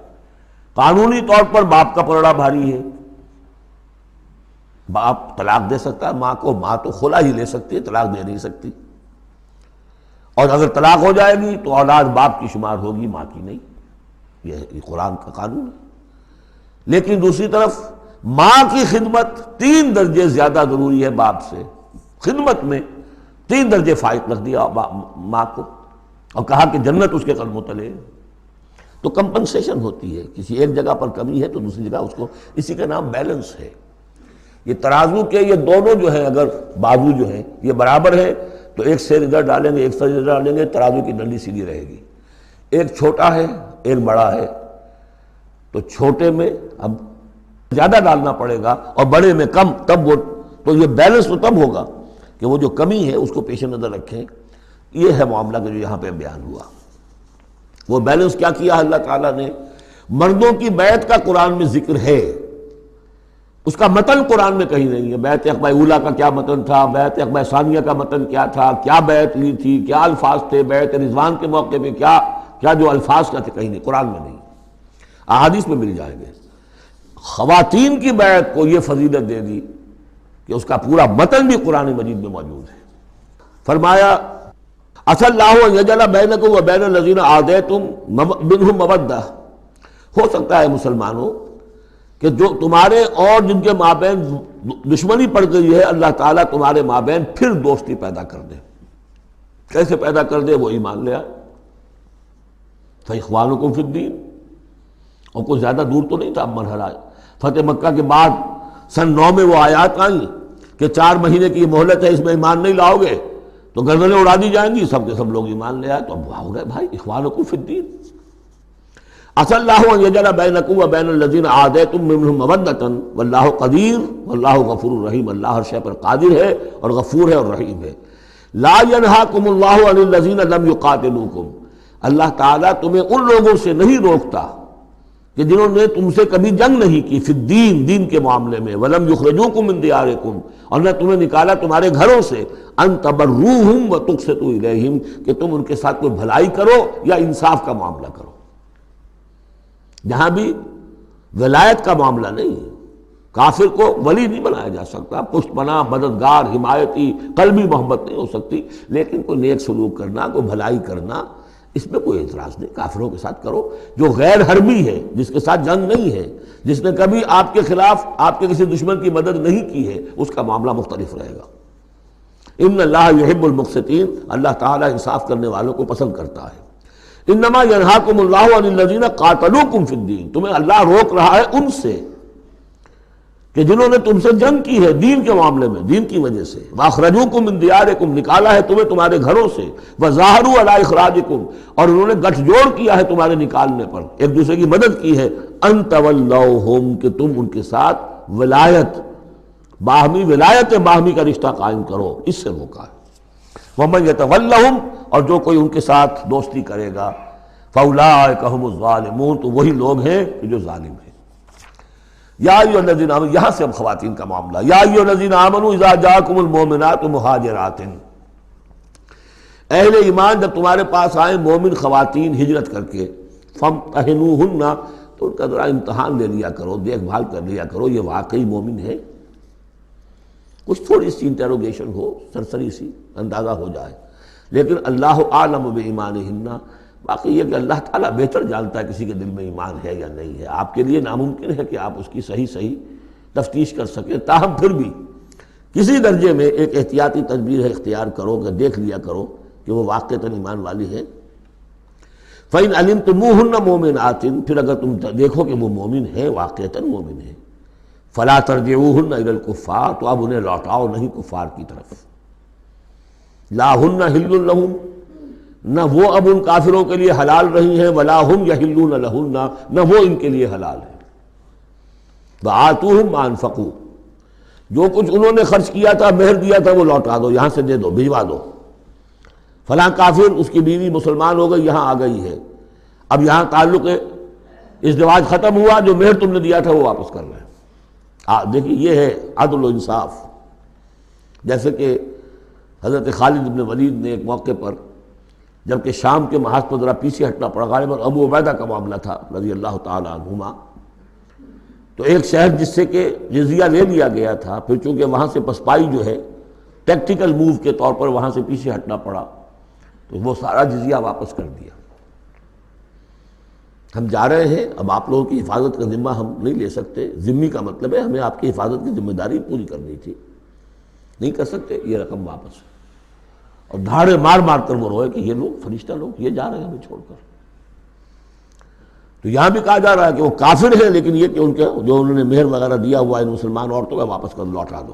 قانونی طور پر باپ کا پلڑا بھاری ہے، باپ طلاق دے سکتا ہے ماں کو، ماں تو خلا ہی لے سکتی ہے، طلاق دے نہیں سکتی، اور اگر طلاق ہو جائے گی تو اولاد باپ کی شمار ہوگی، ماں کی نہیں، یہ قرآن کا قانون ہے۔ لیکن دوسری طرف ماں کی خدمت 3 درجے زیادہ ضروری ہے باپ سے، خدمت میں 3 درجے فائق رکھ دیا ماں کو، اور کہا کہ جنت اس کے قدموں تلے۔ تو کمپنسیشن ہوتی ہے، کسی ایک جگہ پر کمی ہے تو دوسری جگہ اس کو، اسی کا نام بیلنس ہے۔ یہ ترازو کے یہ دونوں جو ہیں، اگر بازو جو ہیں یہ برابر ہے تو ایک سیر ادھر ڈالیں گے، ایک سیر ادھر ڈالیں گے، ترازو کی ڈنڈی سیدھی رہے گی۔ ایک چھوٹا ہے ایک بڑا ہے تو چھوٹے میں اب زیادہ ڈالنا پڑے گا اور بڑے میں کم، تب وہ، تو یہ بیلنس تو تب ہوگا کہ وہ جو کمی ہے اس کو پیش نظر رکھیں۔ یہ ہے معاملہ کہ جو یہاں پہ بیان ہوا، وہ بیلنس کیا کیا اللہ تعالیٰ نے۔ مردوں کی بیعت کا قرآن میں ذکر ہے، اس کا متن قرآن میں کہیں نہیں ہے۔ بیعت عقبہ اولیٰ کا کیا متن تھا، بیعت عقبہ ثانیہ کا متن کیا تھا، کیا بیعت لی تھی، کیا الفاظ تھے، بیعت رضوان کے موقع میں کیا جو الفاظ کا تھے، کہیں نہیں، قرآن میں نہیں، احادیث میں مل جائیں گے۔ خواتین کی بیعت کو یہ فضیلت دے دی کہ اس کا پورا متن بھی قرآن مجید میں موجود ہے۔ فرمایا عسى اللہ ان یجعل بینکم وبین الذین عادیتم منہم مودہ، ہو سکتا ہے مسلمانوں کہ جو تمہارے اور جن کے مابین دشمنی پڑ گئی ہے اللہ تعالیٰ تمہارے مابین پھر دوستی پیدا کر دے. کیسے پیدا کر دے؟ وہ ایمان لے آئے. فَإِخْوَانُكُمْ فِي الدِّينِ. اور کوئی زیادہ دور تو نہیں تھا مرحلہ. فتح مکہ کے بعد سن 9 میں وہ آیات آئیں کہ 4 مہینے کی یہ مہلت ہے، اس میں ایمان نہیں لاؤ گے تو گردنیں اڑا دی جائیں گی. سب کے سب لوگ ایمان لے آئے. تو اب ہو گئے بھائی اخوانکم فی الدین. عسى الله ان يجعل بينكم وبين الذين عاديتم منهم مودة والله قدير والله غفور رحیم. اللہ ہر شے پر قادر ہے اور غفور ہے اور رحیم ہے. لا ينهاكم الله عن الذين لم يقاتلوكم. اللہ تعالیٰ تمہیں ان لوگوں سے نہیں روکتا کہ جنہوں نے تم سے کبھی جنگ نہیں کی فی الدین، دین کے معاملے میں. ولم یخرجوکم من دیارکم، اور نہ تمہیں نکالا تمہارے گھروں سے. ان تبروہم وتقسطوا الیہم، کہ تم ان کے ساتھ کوئی بھلائی کرو یا انصاف کا معاملہ کرو. جہاں بھی ولایت کا معاملہ نہیں ہے، کافر کو ولی نہیں بنایا جا سکتا، پشت پناہ، مددگار، حمایتی، قلبی محبت نہیں ہو سکتی، لیکن کوئی نیک سلوک کرنا، کوئی بھلائی کرنا، اس میں کوئی اعتراض نہیں. کافروں کے ساتھ کرو. جو غیر حربی ہے، جس کے ساتھ جنگ نہیں ہے، جس نے کبھی آپ کے خلاف آپ کے کسی دشمن کی مدد نہیں کی ہے، اس کا معاملہ مختلف رہے گا. ان اللہ یحب المقسطین، اللہ تعالیٰ انصاف کرنے والوں کو پسند کرتا ہے. انما ینہاکم اللہ عن الذین قاتلوکم فی الدین، تمہیں اللہ روک رہا ہے ان سے کہ جنہوں نے تم سے جنگ کی ہے دین کے معاملے میں، دین کی وجہ سے. واخرجوکم من دیارکم، نکالا ہے تمہیں تمہارے گھروں سے. وظاہروا علی اخراجکم، اور انہوں نے گٹھ جوڑ کیا ہے تمہارے نکالنے پر، ایک دوسرے کی مدد کی ہے. ان تولوہم، کہ تم ان کے ساتھ ولایت، باہمی ولایت باہمی کا رشتہ قائم کرو، اس سے روکا ہے. ومن یتولہم، اور جو کوئی ان کے ساتھ دوستی کرے گا، فاولئک ھم الظالمون، تو وہی لوگ ہیں کہ جو ظالم ہیں. یا ایھا الذین آمنوا، یہاں سے اب خواتین کا معاملہ. یا ایھا الذین آمنوا اذا جاءکم المؤمنات مہاجرات، اہل ایمان جب تمہارے پاس آئیں مومن خواتین ہجرت کر کے، فامتحنوہن، تو ان کا ذرا امتحان لے لیا کرو، دیکھ بھال کر لیا کرو یہ واقعی مومن ہے. کچھ تھوڑی سی انٹروگیشن ہو، سرسری سی اندازہ ہو جائے. لیکن اللہ اعلم بایمانہن، باقی یہ کہ اللہ تعالیٰ بہتر جانتا ہے کسی کے دل میں ایمان ہے یا نہیں ہے. آپ کے لیے ناممکن ہے کہ آپ اس کی صحیح تفتیش کر سکیں، تاہم پھر بھی کسی درجے میں ایک احتیاطی تدبیر اختیار کرو کہ دیکھ لیا کرو کہ وہ واقعتاً ایمان والی ہے. فَإِنْ عَلِمْتُمُوهُنَّ مُؤْمِنَاتٍ، پھر اگر تم دیکھو کہ وہ مومن ہے، واقعتاً مومن ہے، فَلَا تَرْجِعُوهُنَّ إِلَى الْكُفَّارِ، تو اب انہیں لوٹاؤ نہیں کفار کی طرف. لَا هُنَّ حِلٌّ لَهُمْ، نہ وہ اب ان کافروں کے لیے حلال رہی ہیں، وَلَا هُمْ يَحِلُّونَ لَهُنَّ، نہ وہ ان کے لیے حلال ہیں. وَآتُوهُمْ مَا أَنفَقُوا، جو کچھ انہوں نے خرچ کیا تھا، مہر دیا تھا، وہ لوٹا دو، یہاں سے دے دو، بھجوا دو. فلاں کافر، اس کی بیوی مسلمان ہو گئی، یہاں آ گئی ہے، اب یہاں تعلق ازدواج ختم ہوا، جو مہر تم نے دیا تھا وہ واپس کر رہے ہیں. دیکھیے یہ ہے عدل و انصاف. جیسے کہ حضرت خالد بن ولید نے ایک موقع پر، جبکہ شام کے محاذ پر ذرا پیچھے ہٹنا پڑا، غالباً ابو عبیدہ کا معاملہ تھا رضی اللہ تعالیٰ عنہما، تو ایک شہر جس سے کہ جزیہ لے لیا گیا تھا، پھر چونکہ وہاں سے پسپائی جو ہے ٹیکٹیکل موو کے طور پر وہاں سے پیچھے ہٹنا پڑا، تو وہ سارا جزیہ واپس کر دیا. ہم جا رہے ہیں، اب آپ لوگوں کی حفاظت کا ذمہ ہم نہیں لے سکتے. ذمہ کا مطلب ہے ہمیں آپ کی حفاظت کی ذمہ داری پوری کرنی تھی، نہیں کر سکتے، یہ رقم واپس. اور دھاڑے مار مار کر وہ روئے کہ یہ لوگ فرشتہ لوگ یہ جا رہے ہیں ہمیں چھوڑ کر. تو یہاں بھی کہا جا رہا ہے کہ وہ کافر ہیں، لیکن یہ کہ ان کے جو انہوں نے مہر وغیرہ دیا ہوا ہے مسلمان عورتوں کا، واپس کر لوٹا دو.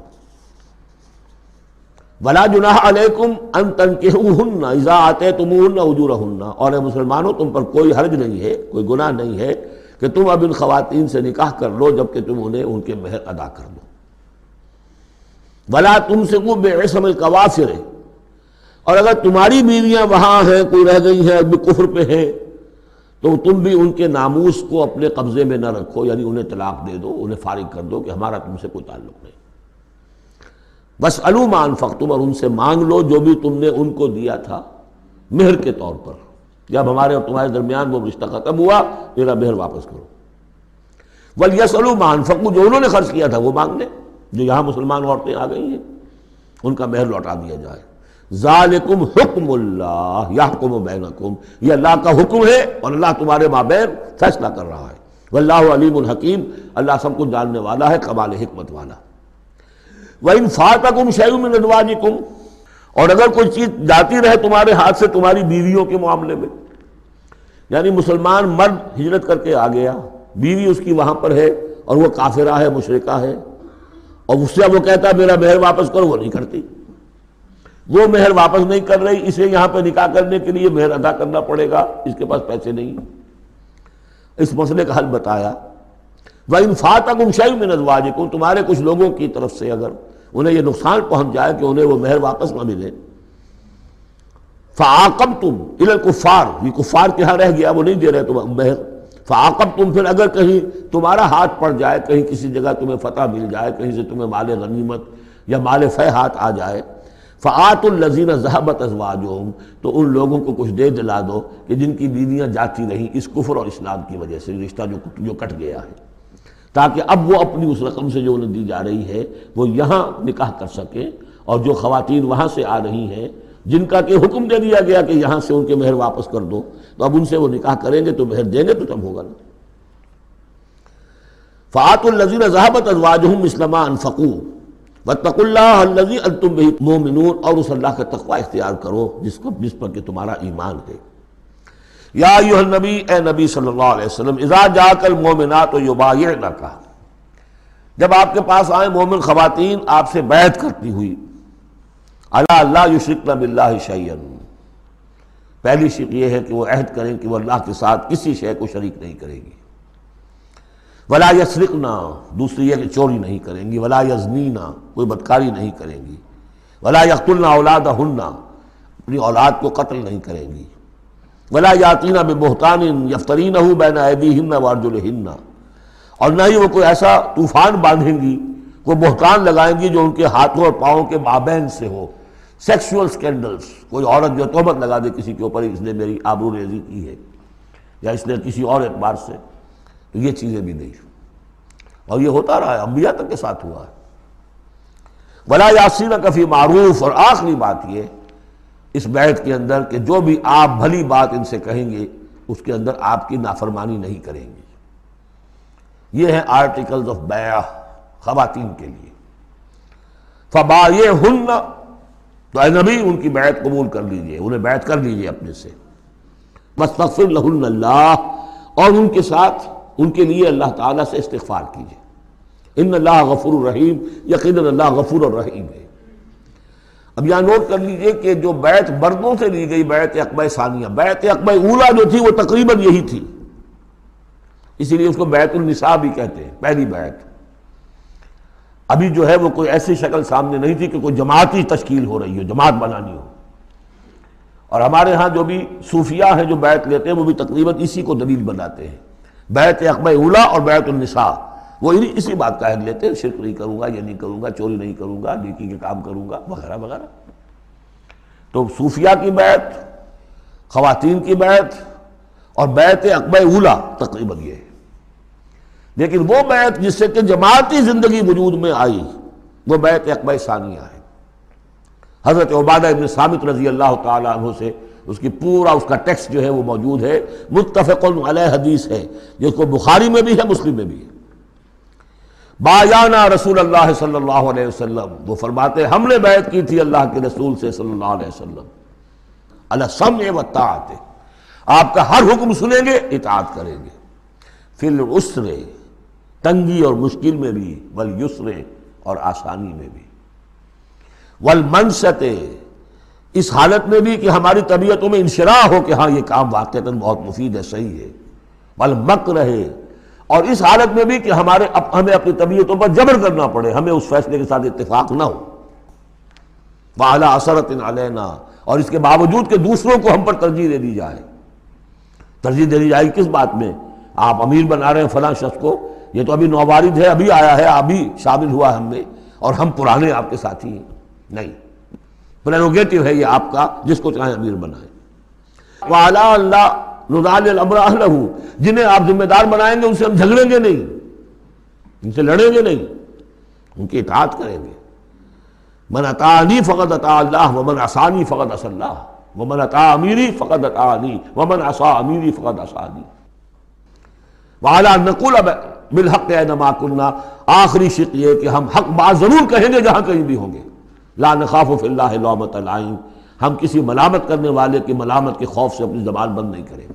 وَلَا جُنَاحَ عَلَيْكُمْ أَن تَنكِحُوهُنَّ إِذَا آتَيْتُمُوهُنَّ أُجُورَهُنَّ، اور اے مسلمانوں تم پر کوئی حرج نہیں ہے، کوئی گناہ نہیں ہے کہ تم اب ان خواتین سے نکاح کر لو جبکہ تم انہیں ان کے مہر ادا کر دو. وَلَا تُمْسِكُوا بِعِصَمِ الْكَوَافِرِ، اور اگر تمہاری بیویاں وہاں ہیں، کوئی رہ گئی ہیں ابھی کفر پہ ہیں، تو تم بھی ان کے ناموس کو اپنے قبضے میں نہ رکھو، یعنی انہیں طلاق دے دو، انہیں فارغ کر دو کہ ہمارا تم سے کوئی تعلق نہیں. وَاسْأَلُوا مَا أَنفَقْتُمْ، اور ان سے مانگ لو جو بھی تم نے ان کو دیا تھا مہر کے طور پر. جب ہمارے اور تمہارے درمیان وہ رشتہ ختم ہوا، میرا مہر واپس کرو. وَلْيَسْأَلُوا مَا أَنفَقُوا، جو انہوں نے خرچ کیا تھا وہ مانگ لیں، جو یہاں مسلمان عورتیں آ گئی ہیں ان کا مہر لوٹا دیا جائے. ذالکم حکم اللہ یحکم بینکم، یہ اللہ کا حکم ہے اور اللہ تمہارے مابین فیصلہ کر رہا ہے. واللہ علیم الحکیم، اللہ سب کو جاننے والا ہے، کمال حکمت والا۔ وَإِنْ فَاتَكُمْ شَيْءٌ مِّنْ أَزْوَاجِكُمْ، اور اگر کوئی چیز جاتی رہے تمہارے ہاتھ سے تمہاری بیویوں کے معاملے میں، یعنی مسلمان مرد ہجرت کر کے آ گیا، بیوی اس کی وہاں پر ہے اور وہ کافرہ ہے، مشرکہ ہے، اور اس سے وہ کہتا ہے میرا مہر واپس کرو، وہ نہیں کرتی، وہ مہر واپس نہیں کر رہی، اسے یہاں پہ نکاح کرنے کے لیے مہر ادا کرنا پڑے گا، اس کے پاس پیسے نہیں۔ اس مسئلے کا حل بتایا، وَإِنْ فَاتَكُمْ شَيْءٌ مِّنْ أَزْوَاجِكُمْ، تمہارے کچھ لوگوں کی طرف سے اگر انہیں یہ نقصان پہنچ جائے کہ انہیں وہ مہر واپس نہ ملے، فَعَاقَبْتُمْ إِلَى الْكُفَّارِ، یہ کفار کے ہاں رہ گیا، وہ نہیں دے رہے تم مہر، فَعَاقَبْتُمْ، پھر اگر کہیں تمہارا ہاتھ پڑ جائے، کہیں کسی جگہ تمہیں فتح مل جائے، کہیں سے تمہیں مال غنیمت یا مال فہ ہاتھ آ جائے، فَآتُوا الَّذِينَ ذَهَبَتْ أَزْوَاجُهُمْ، تو ان لوگوں کو کچھ دے دلا دو کہ جن کی بیویاں جاتی رہیں اس کفر اور اسلام کی وجہ سے، رشتہ جو کٹ گیا ہے، تاکہ اب وہ اپنی اس رقم سے جو انہیں دی جا رہی ہے وہ یہاں نکاح کر سکیں، اور جو خواتین وہاں سے آ رہی ہیں جن کا کہ حکم دے دیا گیا کہ یہاں سے ان کے مہر واپس کر دو، تو اب ان سے وہ نکاح کریں گے تو مہر دیں گے تو تب ہوگا نا۔ فَآتُوا الَّذِينَ ذَهَبَتْ أَزْوَاجُهُمْ مِثْلَ مَا أَنفَقُوا وَاتَّقُوا اللَّهَ الَّذِي أَنْتُمْ بِهِ مُؤْمِنُونَ، اور اس اللہ کا تقوی اختیار کرو جس پر کہ تمہارا ایمان ہے۔ یا ایھا النبی، اے نبی صلی اللہ علیہ وسلم، اذا جاءک المؤمنات یبایعنک، جب آپ کے پاس آئیں مومن خواتین آپ سے بیعت کرتی ہوئی، الا لا یشرکن باللہ شیئا، پہلی شرط یہ ہے کہ وہ عہد کریں کہ وہ اللہ کے ساتھ کسی شے کو شریک نہیں کرے گی، ولا یسرقن، دوسری یہ کہ چوری نہیں کریں گی، ولا یزنین، کوئی بدکاری نہیں کریں گی، ولا یقتلن اولادہن، اپنی اولاد کو قتل نہیں کریں گی، ولا یاتین ببہتان یفترینہ بین ایدیہن وارجلہن، اور نہ ہی وہ کوئی ایسا طوفان باندھیں گی، کوئی بہتان لگائیں گی جو ان کے ہاتھوں اور پاؤں کے مابین سے ہو، سیکسول سکینڈلز، کوئی عورت جو تہمت لگا دے کسی کے اوپر اس نے میری آبرو ریزی کی ہے یا اس نے کسی اور اعتبار سے، تو یہ چیزیں بھی نہیں، اور یہ ہوتا رہا ہے، انبیاء تک کے ساتھ ہوا ہے۔ ولا یعصینک فی معروف، اور آخری بات یہ اس بیعت کے اندر کہ جو بھی آپ بھلی بات ان سے کہیں گے اس کے اندر آپ کی نافرمانی نہیں کریں گے۔ یہ ہیں آرٹیکلز آف بیع خواتین کے لیے۔ فبایعہن، تو اے نبی ان کی بیعت قبول کر لیجئے، انہیں بیعت کر لیجئے اپنے سے، واستغفر لہن اللہ، اور ان کے ساتھ ان کے لیے اللہ تعالیٰ سے استغفار کیجئے، ان اللہ غفور الرحیم، یقیناً اللہ غفور الرحیم ہے۔ اب یہاں نوٹ کر لیجئے کہ جو بیعت مردوں سے لی گئی، بیعت عقبہ ثانیہ، بیعت عقبہ اولیٰ جو تھی وہ تقریباً یہی تھی، اسی لیے اس کو بیعت النساء بھی کہتے ہیں، پہلی بیعت۔ ابھی جو ہے وہ کوئی ایسی شکل سامنے نہیں تھی کہ کوئی جماعتی تشکیل ہو رہی ہو، جماعت بنانی ہو، اور ہمارے ہاں جو بھی صوفیاء ہیں جو بیعت لیتے ہیں وہ بھی تقریباً اسی کو دلیل بناتے ہیں، بیعت عقبہ اولیٰ اور بیعت النساء، وہ اسی بات کا عہد لیتے ہیں، شرک نہیں کروں گا، یہ نہیں کروں گا، چوری نہیں کروں گا، نیکی کے کام کروں گا، وغیرہ وغیرہ۔ تو صوفیاء کی بیعت، خواتین کی بیعت اور بیعت عقبہ اولیٰ تقریباً یہ ہے۔ لیکن وہ بیعت جس سے کہ جماعتی زندگی وجود میں آئی وہ بیعت عقبہ ثانیہ ہے۔ حضرت عبادہ ابن صامت رضی اللہ تعالیٰ عنہ سے اس کی پورا اس کا ٹیکسٹ جو ہے وہ موجود ہے، متفق علیہ حدیث ہے، جس کو بخاری میں بھی ہے، مسلم میں بھی ہے۔ بایعنا رسول اللہ صلی اللہ علیہ وسلم، وہ فرماتے ہیں ہم نے بیعت کی تھی اللہ کے رسول سے صلی اللہ علیہ وسلم، علی السمع والطاعۃ، آپ کا ہر حکم سنیں گے، اطاعت کریں گے، فی العسر، تنگی اور مشکل میں بھی، والیسر، اور آسانی میں بھی، والمنشط، اس حالت میں بھی کہ ہماری طبیعتوں میں انشراح ہو کہ ہاں یہ کام واقعتاً بہت مفید ہے، صحیح ہے، والمکرہ، اور اس حالت میں بھی کہ ہمیں اپنی طبیعتوں پر جبر کرنا پڑے، ہمیں اس فیصلے کے ساتھ اتفاق نہ ہو، وعلی اثرۃ علینا، اور اس کے باوجود کہ دوسروں کو ہم پر ترجیح دے دی جائے۔ ترجیح دے دی جائے کس بات میں؟ آپ امیر بنا رہے ہیں فلاں شخص کو، یہ تو ابھی نوبارد ہے، ابھی آیا ہے، ابھی شامل ہوا ہم میں، اور ہم پرانے آپ کے ساتھی ہیں، نہیں، پریروگیٹو ہے یہ آپ کا، جس کو چاہیں امیر بنائیں۔ وعلی اللہ نضال الامر اہلہ، جنہیں آپ ذمہ دار بنائیں گے ان سے ہم جھگڑیں گے نہیں، ان سے لڑیں گے نہیں، ان کی اطاعت کریں گے۔ من اطاعنی فقد اطاع اللہ ومن عصانی فقد عصی اللہ ومن اطاع امیری فقد اطاعنی ومن عصی امیری فقد عصانی۔ وعلی نقول بالحق اینما کنا، آخری شق یہ کہ ہم حق بات ضرور کہیں گے جہاں کہیں بھی ہوں گے. لا نخاف فی اللہ لومۃ لائم، ہم کسی ملامت کرنے والے کی ملامت کے خوف سے اپنی زبان بند نہیں کریں گے.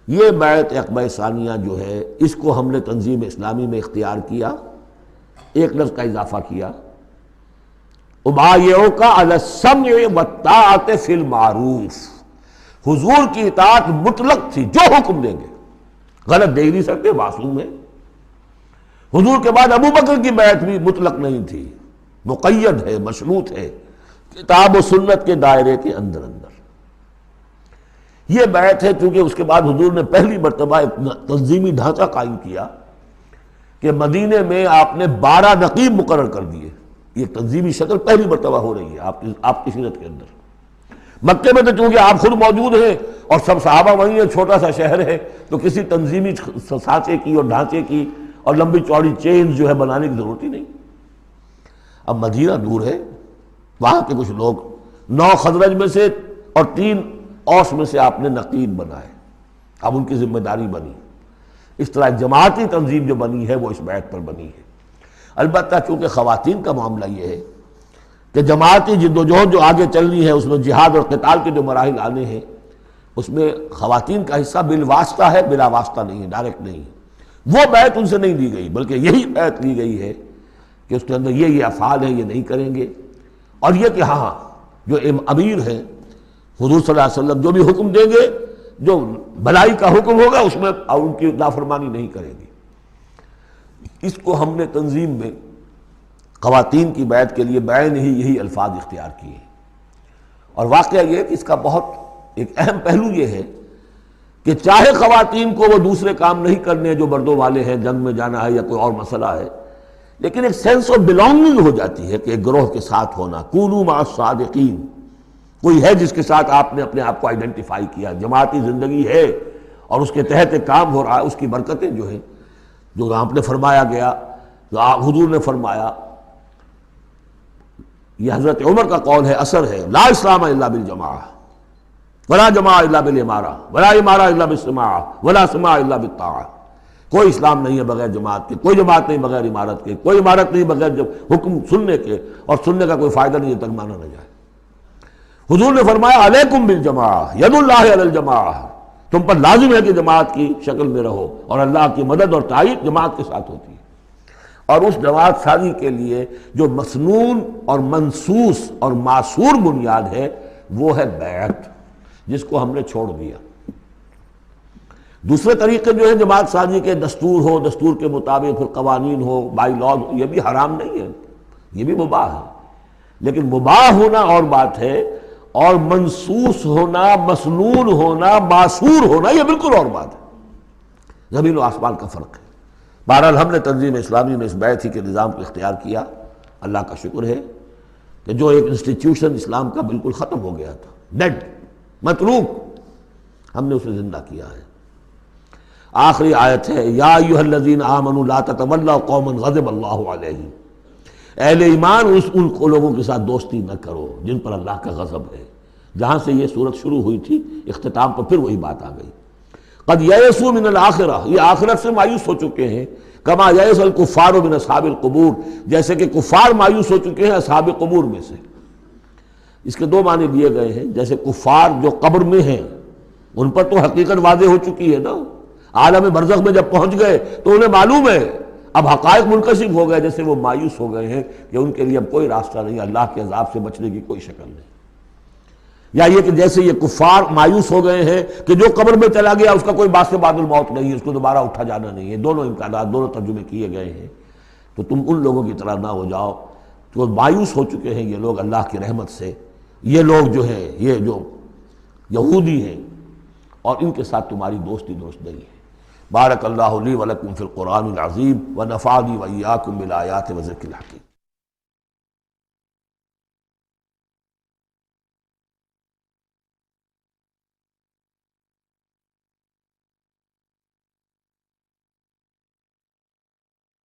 یہ بیعت عقبہ ثانیہ جو ہے اس کو ہم نے تنظیم اسلامی میں اختیار کیا، ایک لفظ کا اضافہ کیا، ابایعک علی السمع والطاعۃ فی المعروف. حضور کی اطاعت مطلق تھی، جو حکم دیں گے، غلط دے نہیں سکتے، معصوم ہے. حضور کے بعد ابو بکر کی بیعت بھی مطلق نہیں تھی، مقید ہے، مشروط ہے، کتاب و سنت کے دائرے کے اندر. یہ بیعت ہے چونکہ اس کے بعد حضور نے پہلی مرتبہ ایک تنظیمی ڈھانچہ قائم کیا کہ مدینے میں آپ نے 12 نقیب مقرر کر دیے. یہ تنظیمی شکل پہلی مرتبہ ہو رہی ہے آپ کی سیرت کے اندر. مکے میں تو چونکہ آپ خود موجود ہیں اور سب صحابہ وہیں ہیں، چھوٹا سا شہر ہے، تو کسی تنظیمی سانچے کی اور ڈھانچے کی اور لمبی چوڑی چینز جو ہے بنانے کی ضرورت ہی نہیں. اب مدینہ دور ہے، وہاں کے کچھ لوگ 9 خزرج میں سے اور 3 اوس میں سے آپ نے نقیب بنائے، اب ان کی ذمہ داری بنی. اس طرح جماعتی تنظیم جو بنی ہے وہ اس بیعت پر بنی ہے. البتہ چونکہ خواتین کا معاملہ یہ ہے کہ جماعتی جدوجہد جو آگے چلنی ہے، اس میں جہاد اور قتال کے جو مراحل آنے ہیں، اس میں خواتین کا حصہ بالواسطہ ہے، بلا واسطہ نہیں ہے، ڈائریکٹ نہیں ہے. وہ بیعت ان سے نہیں دی گئی، بلکہ یہی بیعت لی گئی ہے کہ اس کے اندر یہ افعال ہیں، یہ نہیں کریں گے. اور یہ کہ ہاں جو امیر ہیں حضور صلی اللہ علیہ وسلم جو بھی حکم دیں گے، جو بھلائی کا حکم ہوگا اس میں ان کی نافرمانی نہیں کریں گی. اس کو ہم نے تنظیم میں خواتین کی بیعت کے لیے بعین ہی یہی الفاظ اختیار کیے. اور واقعہ یہ کہ اس کا بہت ایک اہم پہلو یہ ہے کہ چاہے خواتین کو وہ دوسرے کام نہیں کرنے جو مردوں والے ہیں، جنگ میں جانا ہے یا کوئی اور مسئلہ ہے، لیکن ایک سینس آف بلانگنگ ہو جاتی ہے کہ ایک گروہ کے ساتھ ہونا. کونوا مع الصادقین، کوئی ہے جس کے ساتھ آپ نے اپنے آپ کو آئیڈینٹیفائی کیا، جماعتی زندگی ہے اور اس کے تحت ایک کام ہو رہا ہے. اس کی برکتیں جو ہیں، جو آپ نے فرمایا گیا، جو حضور نے فرمایا، یہ حضرت عمر کا قول ہے، اثر ہے، لا اسلام الا بالجماعہ ولا جماعہ الا بالامارہ ولا امارہ الا بالسماع ولا سماع الا بالطاعہ. کوئی اسلام نہیں ہے بغیر جماعت کے، کوئی جماعت نہیں بغیر عمارت کے، کوئی عمارت نہیں بغیر جب حکم سننے کے، اور سننے کا کوئی فائدہ نہیں جب تک مانا نہ جائے. حضور نے فرمایا علیکم بالجماعہ ید اللہ علی الجماعہ، تم پر لازم ہے کہ جماعت کی شکل میں رہو، اور اللہ کی مدد اور تائید جماعت کے ساتھ ہوتی ہے. اور اس جماعت سازی کے لیے جو مسنون اور منسوس اور معصور بنیاد ہے وہ ہے بیعت، جس کو ہم نے چھوڑ دیا. دوسرے طریقے جو ہیں جماعت سازی کے، دستور ہو، دستور کے مطابق پھر قوانین ہو، بائی لاز ہو، یہ بھی حرام نہیں ہے، یہ بھی مباح ہے. لیکن مباح ہونا اور بات ہے، اور منسوس ہونا، مسنون ہونا، معصور ہونا یہ بالکل اور بات ہے. زمین و آسمان کا فرق ہے. بہرحال ہم نے تنظیم اسلامی میں اس بیعت ہی کے نظام کو اختیار کیا. اللہ کا شکر ہے کہ جو ایک انسٹیٹیوشن اسلام کا بالکل ختم ہو گیا تھا، ڈیڈ، متروک، ہم نے اسے زندہ کیا ہے. آخری آیت ہے، یا ایھا الذین آمنوا لا تتولوا قوما غضب اللہ علیہم. اہل ایمان ان لوگوں کے ساتھ دوستی نہ کرو جن پر اللہ کا غضب ہے. جہاں سے یہ صورت شروع ہوئی تھی، اختتام پر پھر وہی بات آ گئی. قد یئسوا من الآخرہ، یہ آخرت سے مایوس ہو چکے ہیں. کما یئس الکفار من اصحاب القبور، جیسے کہ کفار مایوس ہو چکے ہیں اصحاب قبور میں سے. اس کے 2 معنی دیے گئے ہیں. جیسے کفار جو قبر میں ہیں ان پر تو حقیقت واضح ہو چکی ہے نا، عالم برزخ میں جب پہنچ گئے تو انہیں معلوم ہے، اب حقائق منکشف ہو گئے، جیسے وہ مایوس ہو گئے ہیں کہ ان کے لیے اب کوئی راستہ نہیں، اللہ کے عذاب سے بچنے کی کوئی شکل نہیں. یا یہ کہ جیسے یہ کفار مایوس ہو گئے ہیں کہ جو قبر میں چلا گیا اس کا کوئی بعد سے بعد الموت نہیں ہے، اس کو دوبارہ اٹھا جانا نہیں ہے. دونوں امکانات، دونوں ترجمے کیے گئے ہیں. تو تم ان لوگوں کی طرح نہ ہو جاؤ تو مایوس ہو چکے ہیں یہ لوگ اللہ کی رحمت سے. یہ لوگ جو ہیں، یہ جو یہودی ہیں، اور ان کے ساتھ تمہاری دوستی درست نہیں ہے. بارک اللہ لی ولکم فی القرآن العظیم ونفعنی وإیاکم بالآیات وذکر الحکیم.